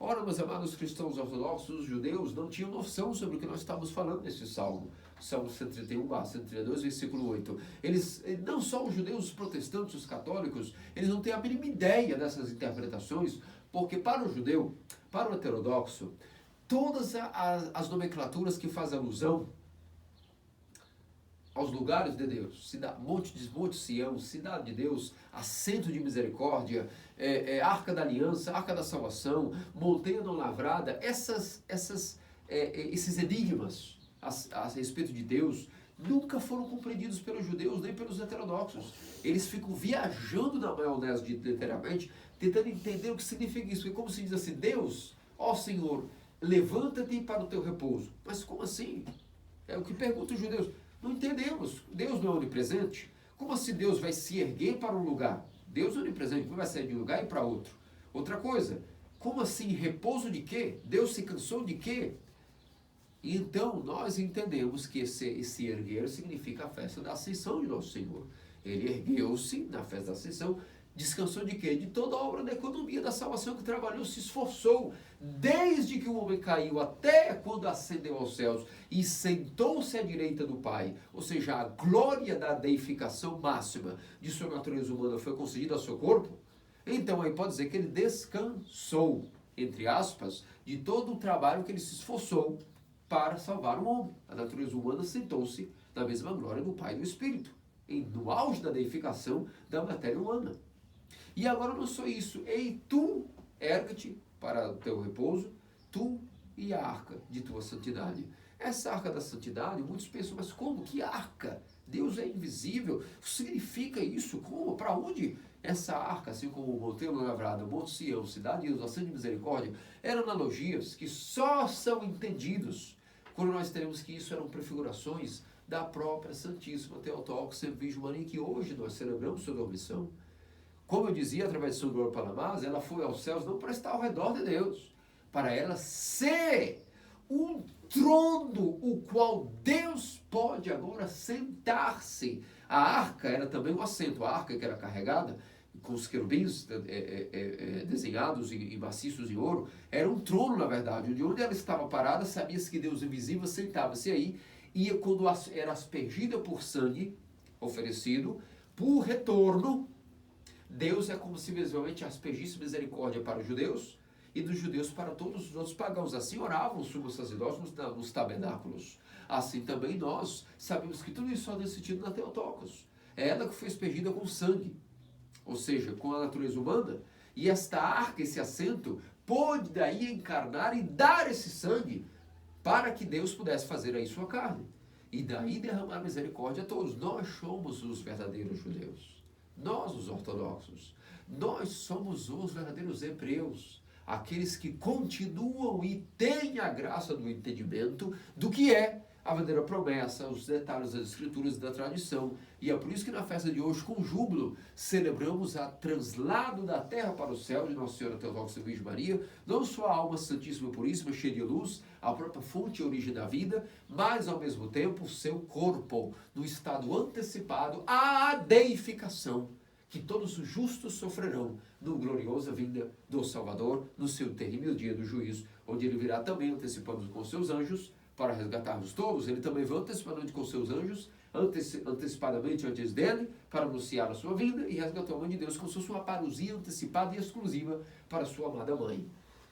Ora, meus amados cristãos ortodoxos, os judeus não tinham noção sobre o que nós estamos falando nesse salmo. Salmo 131, 132, versículo 8. Eles, não só os judeus, os protestantes, os católicos, eles não têm a mínima ideia dessas interpretações, porque para o judeu, para o heterodoxo, todas as nomenclaturas que fazem alusão aos lugares de Deus, Monte Sião, cidade de Deus, assento de misericórdia, arca da aliança, arca da salvação, montanha não lavrada, esses enigmas a respeito de Deus nunca foram compreendidos pelos judeus nem pelos heterodoxos. Eles ficam viajando na maionese, literalmente, tentando entender o que significa isso. E como se diz assim, Deus, ó Senhor, levanta-te para o teu repouso. Mas como assim? É o que perguntam os judeus. Não entendemos. Deus não é onipresente? Como assim Deus vai se erguer para um lugar? Deus é onipresente, como vai sair de um lugar e ir para outro? Outra coisa, como assim repouso de quê? Deus se cansou de quê? E então nós entendemos que esse erguer significa a festa da ascensão de nosso Senhor. Ele ergueu-se na festa da ascensão, descansou de quê? De toda a obra da economia da salvação que trabalhou, se esforçou, desde que o homem caiu até quando ascendeu aos céus e sentou-se à direita do Pai. Ou seja, a glória da deificação máxima de sua natureza humana foi concedida ao seu corpo. Então aí pode dizer que ele descansou, entre aspas, de todo o trabalho que ele se esforçou para salvar o homem. A natureza humana sentou-se na mesma glória do Pai e do Espírito, no auge da deificação da matéria humana. E agora não só isso, ei, tu erga-te para o teu repouso, tu e a arca de tua santidade. Essa arca da santidade, muitos pensam, mas como? Que arca? Deus é invisível. O que significa isso? Como? Para onde? Essa arca, assim como o monte lavrado, Monte Sião, cidade de Deus, assento de misericórdia, eram analogias que só são entendidos quando nós teremos que isso eram prefigurações da própria Santíssima Theotokos Virgem Maria, que hoje nós celebramos sua dormição. Como eu dizia, através de São Glória Palamás, ela foi aos céus não para estar ao redor de Deus, para ela ser um trono, o qual Deus pode agora sentar-se. A arca era também um assento, a arca que era carregada, com os querubins desenhados e maciços em ouro, era um trono, na verdade, de onde ela estava parada, sabia-se que Deus invisível sentava-se aí, e quando era aspergida por sangue oferecido, por retorno, Deus é como se visivelmente aspergisse misericórdia para os judeus e dos judeus para todos os outros pagãos. Assim oravam os sumos sacerdotes nos tabernáculos. Assim também nós sabemos que tudo isso só tem sentido na Theotokos. É ela que foi aspergida com sangue, ou seja, com a natureza humana, e esta arca, esse assento, pôde daí encarnar e dar esse sangue para que Deus pudesse fazer aí sua carne. E daí derramar misericórdia a todos. Nós somos os verdadeiros judeus. Nós, os ortodoxos, nós somos os verdadeiros hebreus, aqueles que continuam e têm a graça do entendimento do que é a verdadeira promessa, os detalhes das escrituras e da tradição. E é por isso que na festa de hoje, com júbilo, celebramos a translado da terra para o céu de Nossa Senhora Theotokos Virgem Maria, não só a alma santíssima e puríssima, cheia de luz, a própria fonte e origem da vida, mas ao mesmo tempo o seu corpo, no estado antecipado à deificação, que todos os justos sofrerão no gloriosa vinda do Salvador, no seu terrível dia do juízo, onde ele virá também antecipando com seus anjos, para resgatar-nos todos. Ele também veio antecipadamente com seus anjos, antecipadamente antes dele, para anunciar a sua vinda e resgatou a mãe de Deus com sua parousia antecipada e exclusiva para sua amada mãe.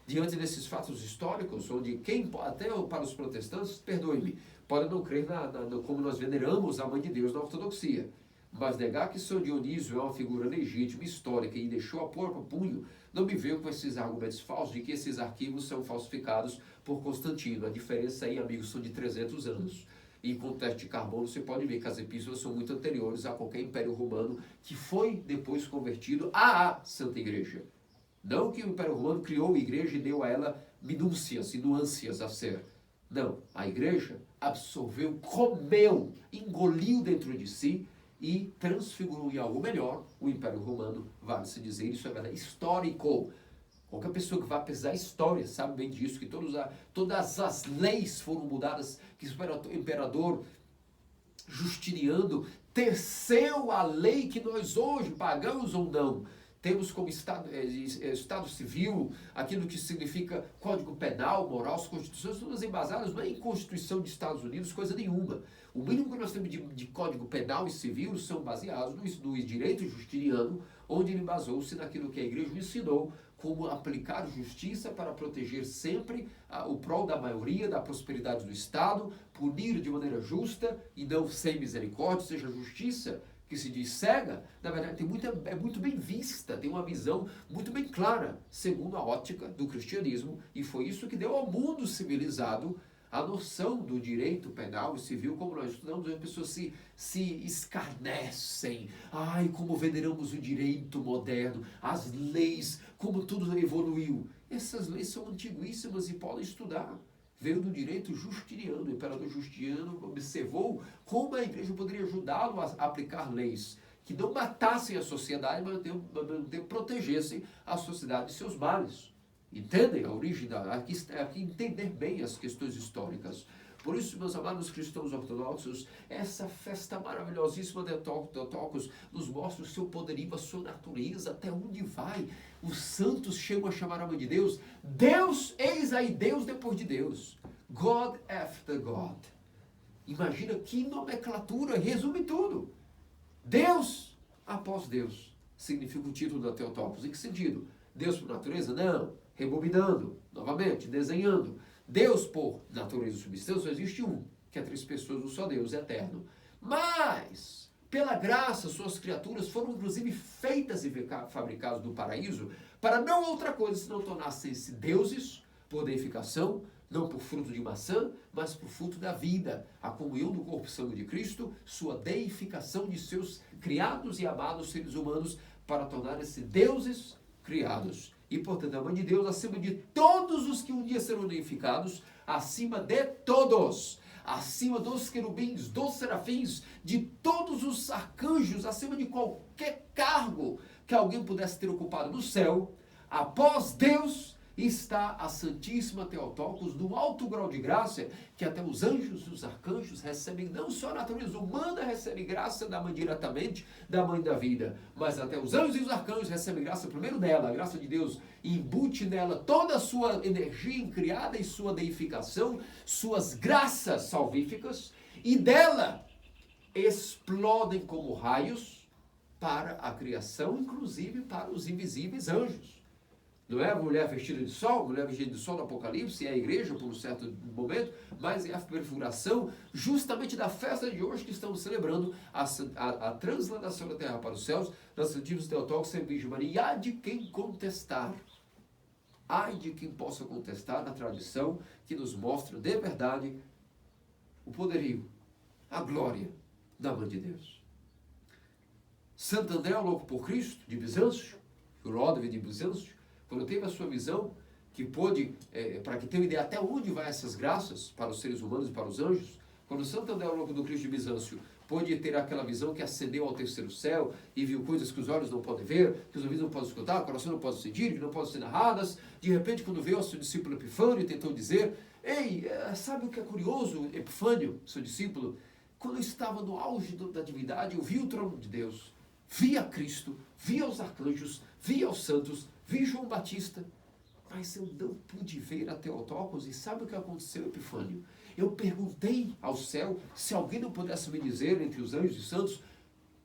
Diante desses fatos históricos, onde quem, até para os protestantes, perdoe-me, pode não crer como nós veneramos a mãe de Deus na ortodoxia, mas negar que São Dionísio é uma figura legítima, histórica e deixou a próprio punho, não me veio com esses argumentos falsos de que esses arquivos são falsificados por Constantino. A diferença aí, amigos, são de 300 anos. E com o teste de carbono você pode ver que as epístolas são muito anteriores a qualquer império romano que foi depois convertido à Santa Igreja. Não que o Império Romano criou a igreja e deu a ela minúcias e nuances a ser. Não, a igreja absorveu, comeu, engoliu dentro de si e transfigurou em algo melhor o Império Romano, vale-se dizer, isso é verdade, histórico. Qualquer pessoa que vá pesar a história sabe bem disso, que todas as leis foram mudadas, que o imperador Justiniano teceu a lei que nós hoje, pagãos ou não, temos como Estado Civil aquilo que significa Código Penal, moral, as constituições, todas embasadas não é em Constituição dos Estados Unidos, coisa nenhuma. O mínimo que nós temos de Código Penal e Civil são baseados no direito justiniano, onde ele basou-se naquilo que a igreja ensinou, como aplicar justiça para proteger sempre o prol da maioria, da prosperidade do Estado, punir de maneira justa e não sem misericórdia, seja justiça que se diz cega, na verdade é muito bem vista, tem uma visão muito bem clara, segundo a ótica do cristianismo, e foi isso que deu ao mundo civilizado a noção do direito penal e civil, como nós estudamos, as pessoas se escarnecem. Ai, como veneramos o direito moderno, as leis, como tudo evoluiu. Essas leis são antiguíssimas e podem estudar. Veio do direito justiniano. O imperador Justiniano observou como a igreja poderia ajudá-lo a aplicar leis que não matassem a sociedade, mas protegessem a sociedade de seus males. Entendem a origem aqui entender bem as questões históricas. Por isso, meus amados cristãos ortodoxos, essa festa maravilhosíssima de Teotocos nos mostra o seu poderio, a sua natureza, até onde vai. Os santos chegam a chamar a mãe de Deus, Deus, eis aí Deus depois de Deus. God after God. Imagina que nomenclatura, resume tudo. Deus após Deus, significa o título da Teotocos. Em que sentido? Deus por natureza? Não. Rebobinando, novamente, desenhando. Deus por natureza e substância, só existe um, que é três pessoas, um só Deus, eterno. Mas, pela graça, suas criaturas foram inclusive feitas e fabricadas no paraíso para não outra coisa, senão tornassem-se deuses por deificação, não por fruto de maçã, mas por fruto da vida, a comunhão do corpo e sangue de Cristo, sua deificação de seus criados e amados seres humanos para tornarem-se deuses criados. E, portanto, a mãe de Deus, acima de todos os que um dia serão deificados, acima de todos, acima dos querubins, dos serafins, de todos os arcanjos, acima de qualquer cargo que alguém pudesse ter ocupado no céu, após Deus, está a Santíssima Teotocos, no alto grau de graça, que até os anjos e os arcanjos recebem, não só a natureza humana recebe graça da mãe diretamente, da mãe da vida, mas até os anjos e os arcanjos recebem graça primeiro dela, a graça de Deus embute nela toda a sua energia incriada e sua deificação, suas graças salvíficas, e dela explodem como raios para a criação, inclusive para os invisíveis anjos. Não é a mulher vestida de sol, a mulher vestida de sol no Apocalipse, é a igreja por um certo momento, mas é a perfiguração justamente da festa de hoje que estamos celebrando, a transladação da terra para os céus, das Santíssimas Teotocos, sempre Virgem Maria. E há de quem contestar, há de quem possa contestar na tradição que nos mostra de verdade o poderio, a glória da Mãe de Deus. Santo André, o louco por Cristo, de Bizâncio, o Ródovo de Bizâncio, quando teve a sua visão, que pôde, para que tenha uma ideia até onde vai essas graças para os seres humanos e para os anjos, quando Santo André, o louco do Cristo de Bizâncio, pôde ter aquela visão que ascendeu ao terceiro céu e viu coisas que os olhos não podem ver, que os ouvidos não podem escutar, o coração não pode sentir, que não podem ser narradas, de repente, quando veio ao seu discípulo Epifânio, tentou dizer, ei, sabe o que é curioso, Epifânio, seu discípulo? Quando eu estava no auge da divindade, eu vi o trono de Deus, vi a Cristo, vi os arcanjos, vi os santos, vi João Batista, mas eu não pude ver a Teotocos. E sabe o que aconteceu, Epifânio? Eu perguntei ao céu se alguém não pudesse me dizer, entre os anjos e santos,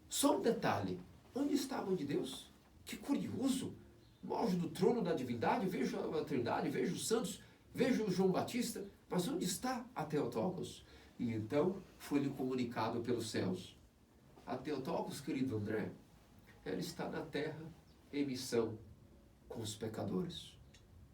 só um detalhe, onde está a mãe de Deus? Que curioso, no auge do trono da divindade, vejo a Trindade, vejo os santos, vejo o João Batista, mas onde está a Teotocos? E então foi-lhe comunicado pelos céus. A Teotocos, querido André, ela está na terra em missão com os pecadores.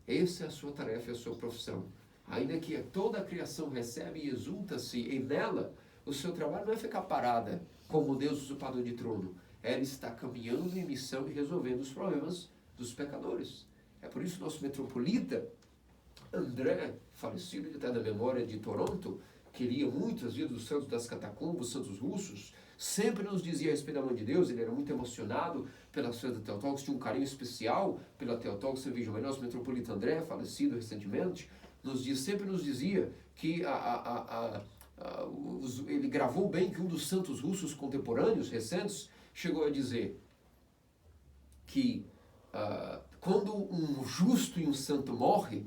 Essa é a sua tarefa e a sua profissão. Ainda que toda a criação recebe e exulta-se em nela, o seu trabalho não é ficar parada como Deus usurpador de trono. Ela está caminhando em missão e resolvendo os problemas dos pecadores. É por isso que nosso metropolita André, falecido de até da memória de Toronto, que lia muito as vidas dos santos das catacumbas, os santos russos, sempre nos dizia a respeito da mãe de Deus. Ele era muito emocionado pela Santa Teotocos, tinha um carinho especial pela Teotocos, Virgem Maria. Nosso metropolita André, falecido recentemente, sempre nos dizia que ele gravou bem que um dos santos russos contemporâneos, recentes, chegou a dizer que quando um justo e um santo morre,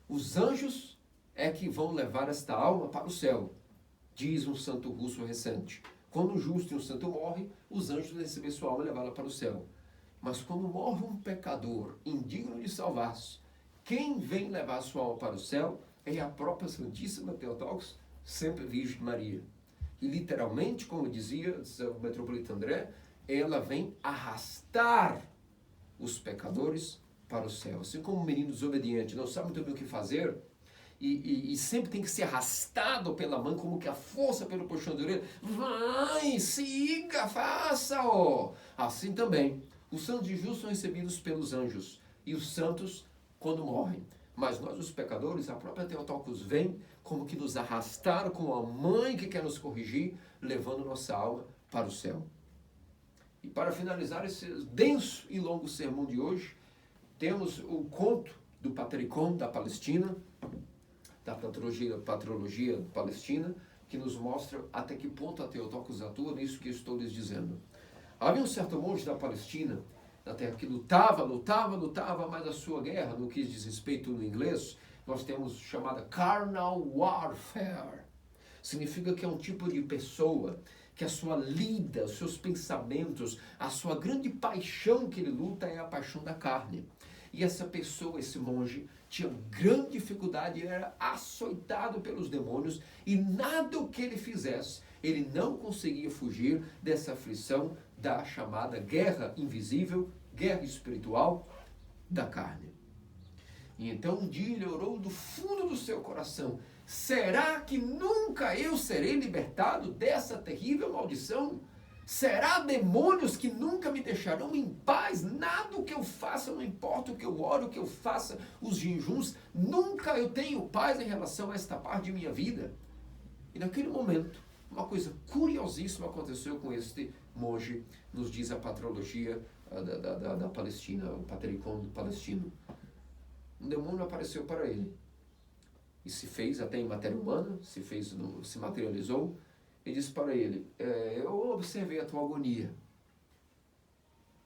os anjos é que vão levar esta alma para o céu, diz um santo russo recente. Quando um justo e um santo morre, os anjos vão receber sua alma e levá-la para o céu. Mas quando morre um pecador indigno de salvar-se, quem vem levar sua alma para o céu é a própria Santíssima Theotokos, sempre Virgem Maria. E literalmente, como dizia o metropolita André, ela vem arrastar os pecadores para o céu. Assim como um menino desobediente não sabe muito bem o que fazer, e sempre tem que ser arrastado pela mãe, como que a força pelo puxão de orelha. Vai, siga, faça-o. Assim também, os santos e justos são recebidos pelos anjos, e os santos quando morrem. Mas nós, os pecadores, a própria Theotokos vem como que nos arrastar com a mãe que quer nos corrigir, levando nossa alma para o céu. E para finalizar esse denso e longo sermão de hoje, temos o conto do Patricom da Palestina, da patrologia palestina, que nos mostra até que ponto a Theotokos atua nisso que estou lhes dizendo. Havia um certo monge da Palestina, da terra, que lutava, mas a sua guerra, no que diz respeito no inglês, nós temos chamada carnal warfare. Significa que é um tipo de pessoa que a sua lida, os seus pensamentos, a sua grande paixão que ele luta é a paixão da carne. E essa pessoa, esse monge, tinha grande dificuldade, era açoitado pelos demônios, e nada o que ele fizesse, ele não conseguia fugir dessa aflição da chamada guerra invisível, guerra espiritual da carne. E então um dia ele orou do fundo do seu coração: será que nunca eu serei libertado dessa terrível maldição? Será, demônios, que nunca me deixarão em paz? Nada o que eu faça, não importa o que eu oro, o que eu faça, os jejuns, nunca eu tenho paz em relação a esta parte de minha vida. E naquele momento, uma coisa curiosíssima aconteceu com este monge, nos diz a patrologia da Palestina, o Patricom palestino. Um demônio apareceu para ele e se fez até em matéria humana, se materializou, e disse para ele: eu observei a tua agonia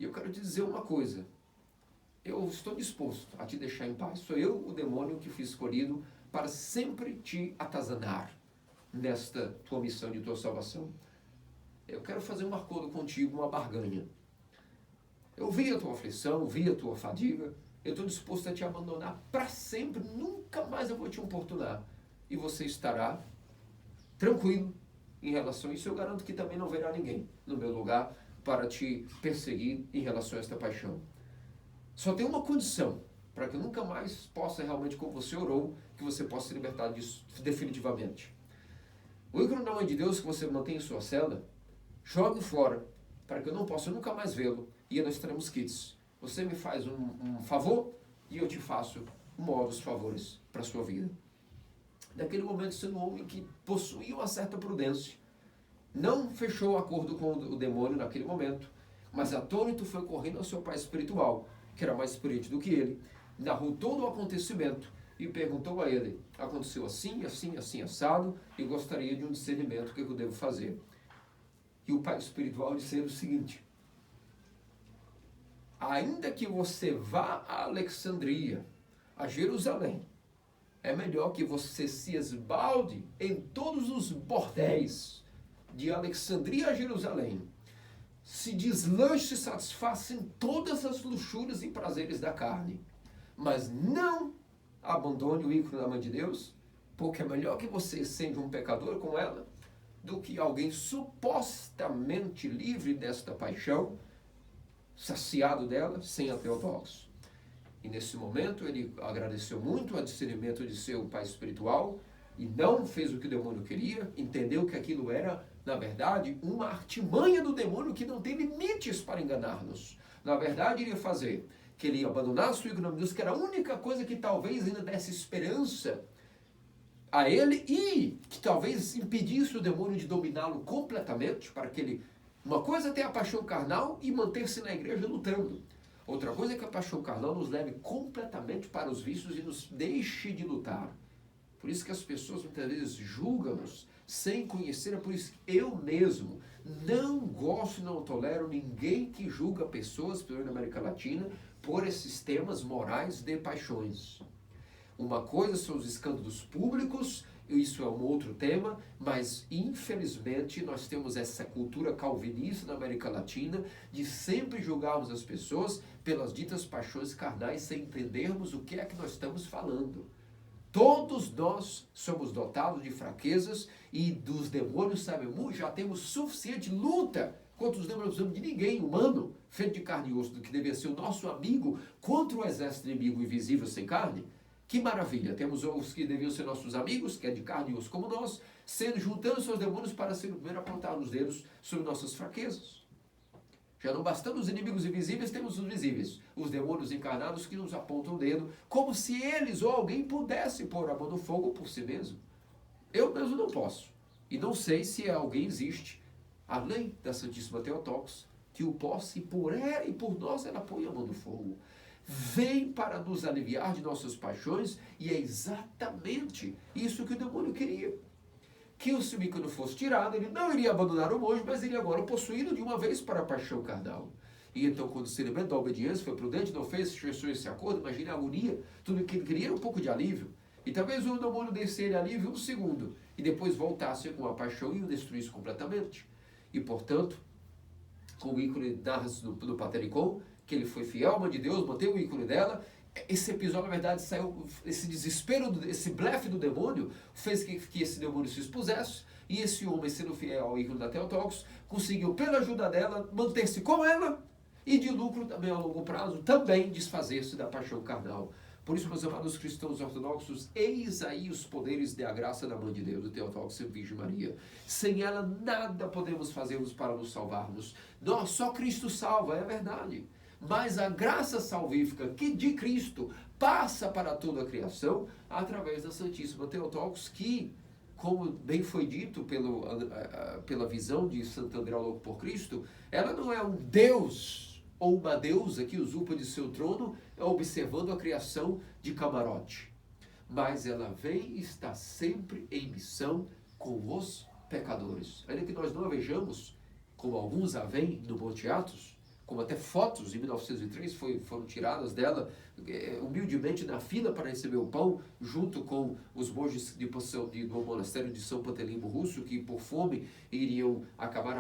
e eu quero te dizer uma coisa, eu estou disposto a te deixar em paz. Sou eu, o demônio, que fui escolhido para sempre te atazanar nesta tua missão de tua salvação. Eu quero fazer um acordo contigo, uma barganha. Eu vi a tua aflição, vi a tua fadiga, eu estou disposto a te abandonar para sempre, nunca mais eu vou te importunar. E você estará tranquilo em relação a isso. Eu garanto que também não verá ninguém no meu lugar para te perseguir em relação a esta paixão. Só tem uma condição, para que eu nunca mais possa realmente, como você orou, que você possa se libertar disso definitivamente. O ícone da Mãe de Deus que você mantém em sua cela, jogue fora, para que eu não possa nunca mais vê-lo, e nós teremos kits. Você me faz um favor e eu te faço novos favores para a sua vida. Naquele momento, sendo um homem que possuía uma certa prudência, não fechou o acordo com o demônio naquele momento, mas atônito foi correndo ao seu pai espiritual, que era mais experiente do que ele, narrou todo o acontecimento e perguntou a ele: aconteceu assim, assim, assim, assado, e gostaria de um discernimento, o que eu devo fazer? E o pai espiritual disse o seguinte: ainda que você vá a Alexandria, a Jerusalém, é melhor que você se esbalde em todos os bordéis de Alexandria a Jerusalém, se deslanche e satisfaça em todas as luxúrias e prazeres da carne, mas não abandone o ícone da Mãe de Deus, porque é melhor que você seja um pecador com ela do que alguém supostamente livre desta paixão, saciado dela, sem a Theotokos. E nesse momento ele agradeceu muito o discernimento de seu pai espiritual e não fez o que o demônio queria, entendeu que aquilo era, na verdade, uma artimanha do demônio que não tem limites para enganar-nos. Na verdade, iria fazer que ele ia abandonar a sua ignomínia, que era a única coisa que talvez ainda desse esperança a ele e que talvez impedisse o demônio de dominá-lo completamente, para que ele... Uma coisa é ter a paixão carnal e manter-se na igreja lutando. Outra coisa é que a paixão carnal nos leve completamente para os vícios e nos deixe de lutar. Por isso que as pessoas muitas vezes julgam-nos sem conhecer. É por isso que eu mesmo não gosto, não tolero ninguém que julga pessoas, pelo menos na América Latina, por esses temas morais de paixões. Uma coisa são os escândalos públicos, isso é um outro tema, mas infelizmente nós temos essa cultura calvinista na América Latina de sempre julgarmos as pessoas pelas ditas paixões carnais sem entendermos o que é que nós estamos falando. Todos nós somos dotados de fraquezas e dos demônios, sabe, já temos suficiente luta contra os demônios. Não precisamos de ninguém humano, feito de carne e osso, que deveria ser o nosso amigo, contra o exército inimigo invisível sem carne. Que maravilha, temos os que deviam ser nossos amigos, que é de carne e osso como nós, juntando seus demônios para ser o primeiro a apontar os dedos sobre nossas fraquezas. Já não bastando os inimigos invisíveis, temos os visíveis, os demônios encarnados que nos apontam o dedo, como se eles ou alguém pudesse pôr a mão no fogo por si mesmo. Eu mesmo não posso, e não sei se alguém existe, além da Santíssima Theotokos, que o possa, e por ela e por nós ela põe a mão no fogo. Vem para nos aliviar de nossas paixões, e é exatamente isso que o demônio queria. Que o semícano fosse tirado, ele não iria abandonar o monge, mas iria agora possuí-lo de uma vez para a paixão carnal. E então, quando se lembrou da obediência, foi prudente, não fez, fechou esse acordo, imagine a agonia, tudo que ele queria era um pouco de alívio. E talvez o demônio desse ele alívio um segundo, e depois voltasse com a paixão e o destruísse completamente. E, portanto, com o ícone do Patericon, que ele foi fiel à mãe de Deus, manteve o ícone dela. Esse episódio, na verdade, saiu, esse desespero, esse blefe do demônio, fez que esse demônio se expusesse, e esse homem, sendo fiel ao ícone da Theotokos, conseguiu, pela ajuda dela, manter-se com ela, e de lucro também a longo prazo, também desfazer-se da paixão carnal. Por isso, meus amados cristãos ortodoxos, eis aí os poderes da graça da mãe de Deus, do Theotokos e Virgem Maria. Sem ela, nada podemos fazermos para nos salvarmos. Nós, só Cristo salva, é verdade. Mas a graça salvífica que de Cristo passa para toda a criação através da Santíssima Theotokos, que, como bem foi dito pela visão de Santo André Louco por Cristo, ela não é um Deus ou uma deusa que usurpa de seu trono observando a criação de camarote. Mas ela vem e está sempre em missão com os pecadores. Ainda que nós não a vejamos, como alguns a veem no Monte Athos, como até fotos em 1903 foram tiradas dela, humildemente na fila para receber o pão, junto com os monges do monastério de São Pantelimbo Russo, que por fome iriam acabar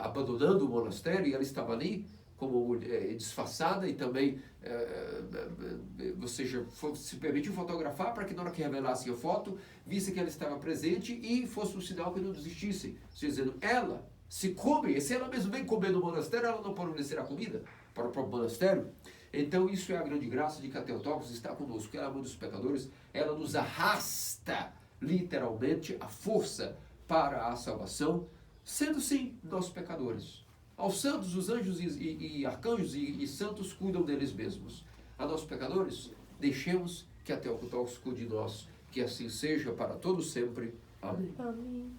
abandonando o monastério, e ela estava ali como disfarçada, e também, ou seja, se permitiu fotografar para que na hora que revelasse a foto, visse que ela estava presente e fosse um sinal que não desistissem. Dizendo, ela se come, se ela mesmo vem comer no monastério, ela não pode oferecer a comida para o próprio monastério. Então isso é a grande graça de que a Theotokos está conosco. Ela é a mãe dos pecadores, ela nos arrasta literalmente a força para a salvação, sendo sim nós pecadores. Aos santos, os anjos e arcanjos e santos cuidam deles mesmos. A nós pecadores, deixemos que a Theotokos cuide de nós. Que assim seja para todos sempre. Amém. Amém.